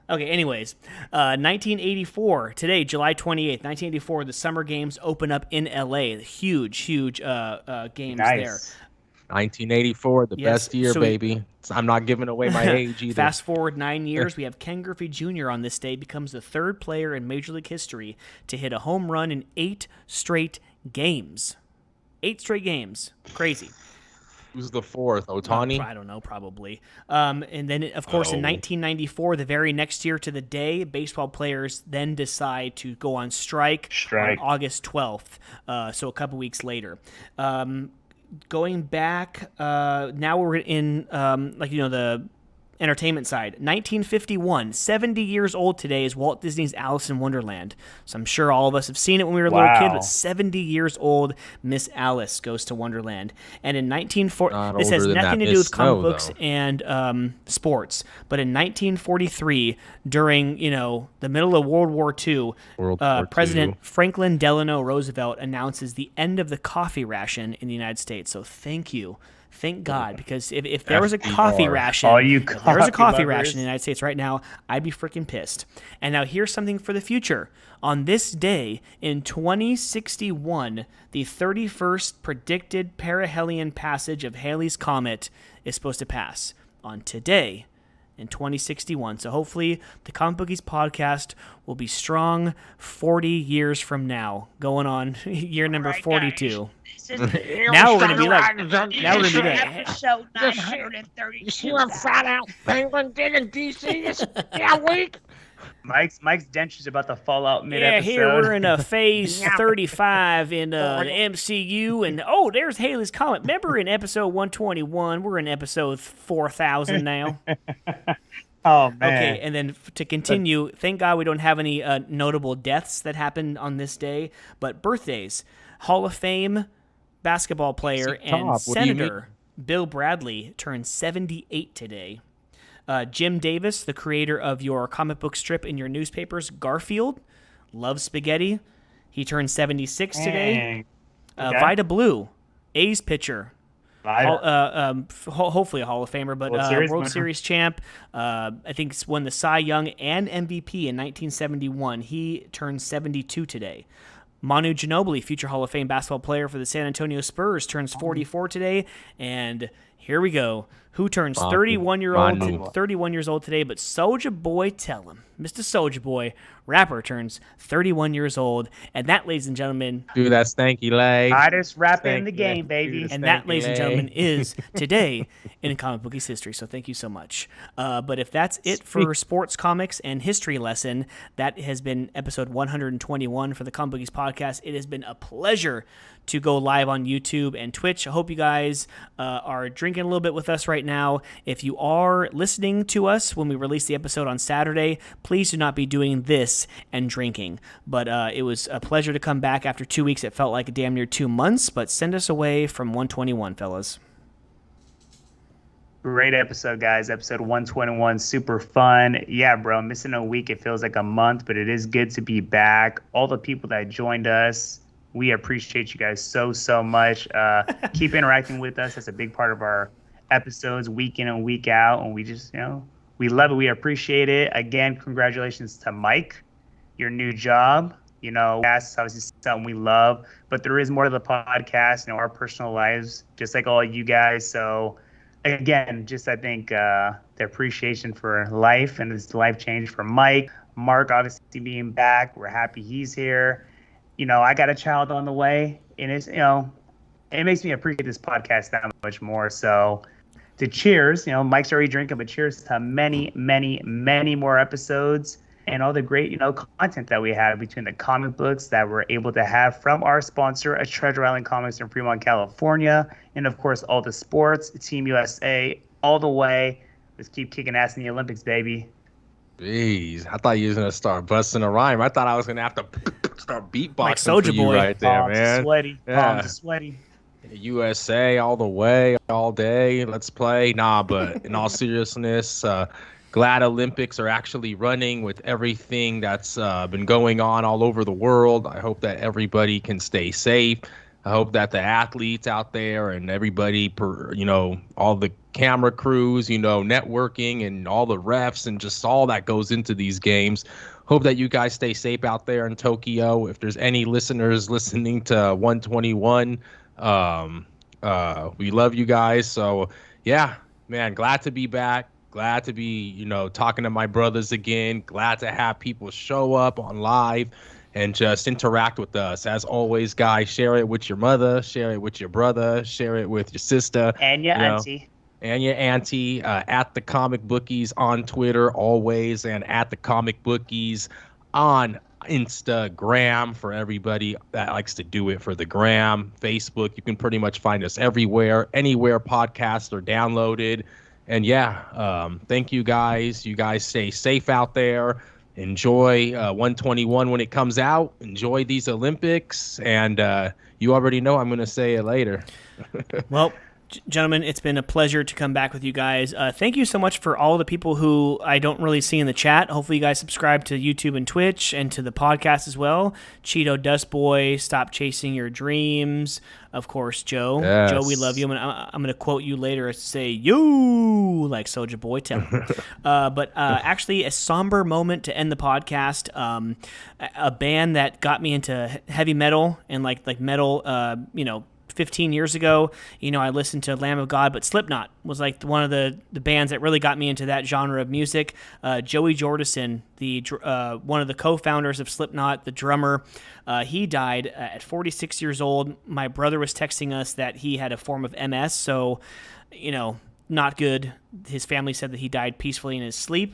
Okay, anyways, 1984, today, July 28th, 1984, the Summer Games open up in LA. Huge games there. 1984, the best year, baby. I'm not giving away my age either. Fast forward 9 years, we have Ken Griffey Jr. on this day, becomes the third player in Major League history to hit a home run in 8 straight games. 8 straight games. Crazy. Who's the fourth? Otani? I don't know, probably. And then, of course, in 1994, the very next year to the day, baseball players then decide to go on strike. On August 12th, so a couple weeks later. Going back, now we're in, the entertainment side. 1951, 70 years old today is Walt Disney's Alice in Wonderland. So I'm sure all of us have seen it when we were a little kid, but 70 years old, Miss Alice goes to Wonderland. And in 1940, this has nothing to do with comic books and sports, but in 1943, during, the middle of World War II, President Franklin Delano Roosevelt announces the end of the coffee ration in the United States. So thank you. Thank God, because if there was a coffee ration, in the United States right now, I'd be freaking pissed. And now here's something for the future. On this day in 2061, the 31st predicted perihelion passage of Halley's Comet is supposed to pass on today in 2061. So hopefully the Comic Bookies podcast will be strong 40 years from now, going on year number 42. Now we're going to be like, episode 932. You see what fat out penguin did in DC this week? Mike's dentures about to fall out mid-episode. Yeah, here we're in phase 35 in the MCU, and there's Halley's Comet. Remember in episode 121, we're in episode 4000 now. Oh, man. Okay, and then to continue, thank God we don't have any notable deaths that happened on this day, but birthdays. Hall of Fame basketball player and Senator Bill Bradley turned 78 today. Jim Davis, the creator of your comic book strip in your newspapers, Garfield, loves spaghetti. He turned 76 today. Vida Blue, A's pitcher. Hopefully a Hall of Famer, but World Series champ. I think won the Cy Young and MVP in 1971. He turned 72 today. Manu Ginobili, future Hall of Fame basketball player for the San Antonio Spurs, turns 44 today. And here we go. Who turns 31 years old today? But Soulja Boy, tell him, Mr. Soulja Boy, rapper, turns 31 years old, and that, ladies and gentlemen, dude, that stanky leg. Hottest rapper in the game, baby. And that, ladies and gentlemen, is today in Comic Bookies history. So thank you so much. But if that's it for sports, comics, and history lesson, that has been episode 121 for the Comic Bookies podcast. It has been a pleasure to go live on YouTube and Twitch. I hope you guys are drinking a little bit with us right now. If you are listening to us when we release the episode on Saturday, please do not be doing this and drinking. But it was a pleasure to come back after 2 weeks. It felt like damn near 2 months, but send us away from 121, fellas. Great episode, guys. Episode 121, super fun. Yeah, bro, missing a week. It feels like a month, but it is good to be back. All the people that joined us, we appreciate you guys so much. Keep interacting with us. That's a big part of our episodes week in and week out. And we just, we love it. We appreciate it. Again, congratulations to Mike, your new job. That's obviously something we love. But there is more to the podcast, our personal lives, just like all you guys. So, again, just I think the appreciation for life and this life change for Mike. Mark, obviously, being back. We're happy he's here. I got a child on the way, and it's, it makes me appreciate this podcast that much more. So to cheers, Mike's already drinking, but cheers to many, many, many more episodes and all the great, content that we have between the comic books that we're able to have from our sponsor, Treasure Island Comics in Fremont, California. And of course, all the sports, Team USA, all the way. Let's keep kicking ass in the Olympics, baby. Jeez, I thought you was gonna start busting a rhyme. I thought I was gonna have to start beatboxing like Soulja Boy right there, man. Sweaty. Yeah. I'm just sweaty. USA all the way, all day. Let's play. Nah, but in all seriousness, glad Olympics are actually running with everything that's been going on all over the world. I hope that everybody can stay safe. I hope that the athletes out there and everybody, all the camera crews, networking and all the refs and just all that goes into these games. Hope that you guys stay safe out there in Tokyo. If there's any listeners listening to 121, we love you guys. So, yeah, man, glad to be back. Glad to be, talking to my brothers again. Glad to have people show up on live and just interact with us. As always, guys, share it with your mother, share it with your brother, share it with your sister. And your auntie. And your auntie, at the Comic Bookies on Twitter always, and at the Comic Bookies on Instagram for everybody that likes to do it for the gram. Facebook, you can pretty much find us everywhere, anywhere podcasts are downloaded. And thank you guys. You guys stay safe out there. Enjoy 121 when it comes out. Enjoy these Olympics. And you already know I'm going to say it later. Well, gentlemen, it's been a pleasure to come back with you guys. Thank you so much for all the people who I don't really see in the chat. Hopefully you guys subscribe to YouTube and Twitch and to the podcast as well. Cheeto Dust Boy, Stop Chasing Your Dreams. Of course, Joe. Yes. Joe, we love you. I'm going to quote you later. Say, you, like Soulja Boy. Tell him. But actually, a somber moment to end the podcast. A band that got me into heavy metal and like metal, 15 years ago, I listened to Lamb of God, but Slipknot was like one of the bands that really got me into that genre of music. Joey Jordison, one of the co-founders of Slipknot, the drummer, he died at 46 years old. My brother was texting us that he had a form of MS, so, not good. His family said that he died peacefully in his sleep.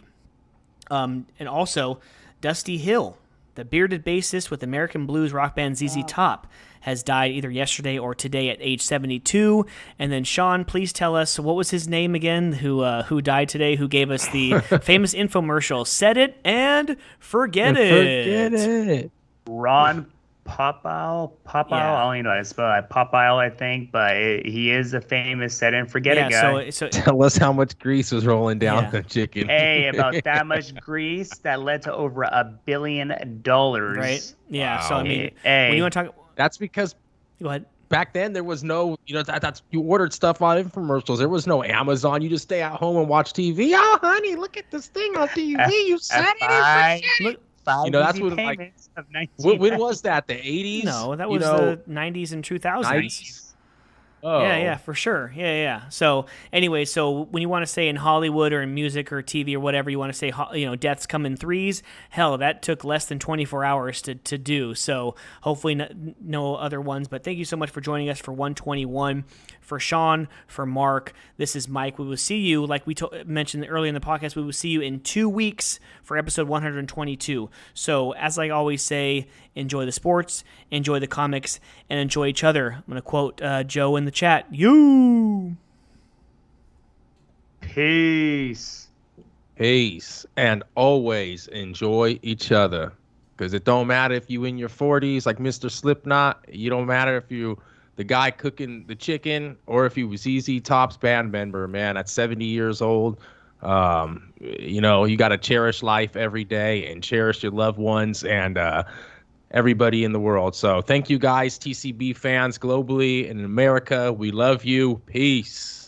And also, Dusty Hill, the bearded bassist with American blues rock band ZZ Top, has died either yesterday or today at age 72. And then Sean, please tell us, what was his name again, who died today, who gave us the famous infomercial, Set It and Forget It. Ron Popeil. Yeah. I don't even know how to spell it. Popeil, I think, but he is a famous Set It and Forget It guy. So Tell us how much grease was rolling down the chicken. Hey, about that much grease that led to over $1 billion. right? Yeah. Wow. So I mean, Hey. when you want to talk, That's because go ahead. back then there was no, that's you ordered stuff on infomercials. There was no Amazon. You just stay at home and watch TV. Oh, honey, look at this thing on TV. You said it. Look, That's what when was that? The 80s? no, that was the 90s and 2000s. 90s. Oh. Yeah, for sure. Yeah. So anyway, so when you want to say in Hollywood or in music or TV or whatever, you want to say, deaths come in threes. Hell, that took less than 24 hours to do. So hopefully no other ones. But thank you so much for joining us for 121. For Sean, for Mark, this is Mike. We will see you, like we mentioned earlier in the podcast, we will see you in 2 weeks for episode 122. So as I always say, enjoy the sports, enjoy the comics, and enjoy each other. I'm going to quote Joe in the chat. You. Peace. And always enjoy each other. Because it don't matter if you in your 40s like Mr. Slipknot. You don't matter if you the guy cooking the chicken or if you was ZZ Top's band member, man, at 70 years old. You got to cherish life every day and cherish your loved ones and everybody in the world. So thank you guys, TCB fans globally and in America. We love you. Peace.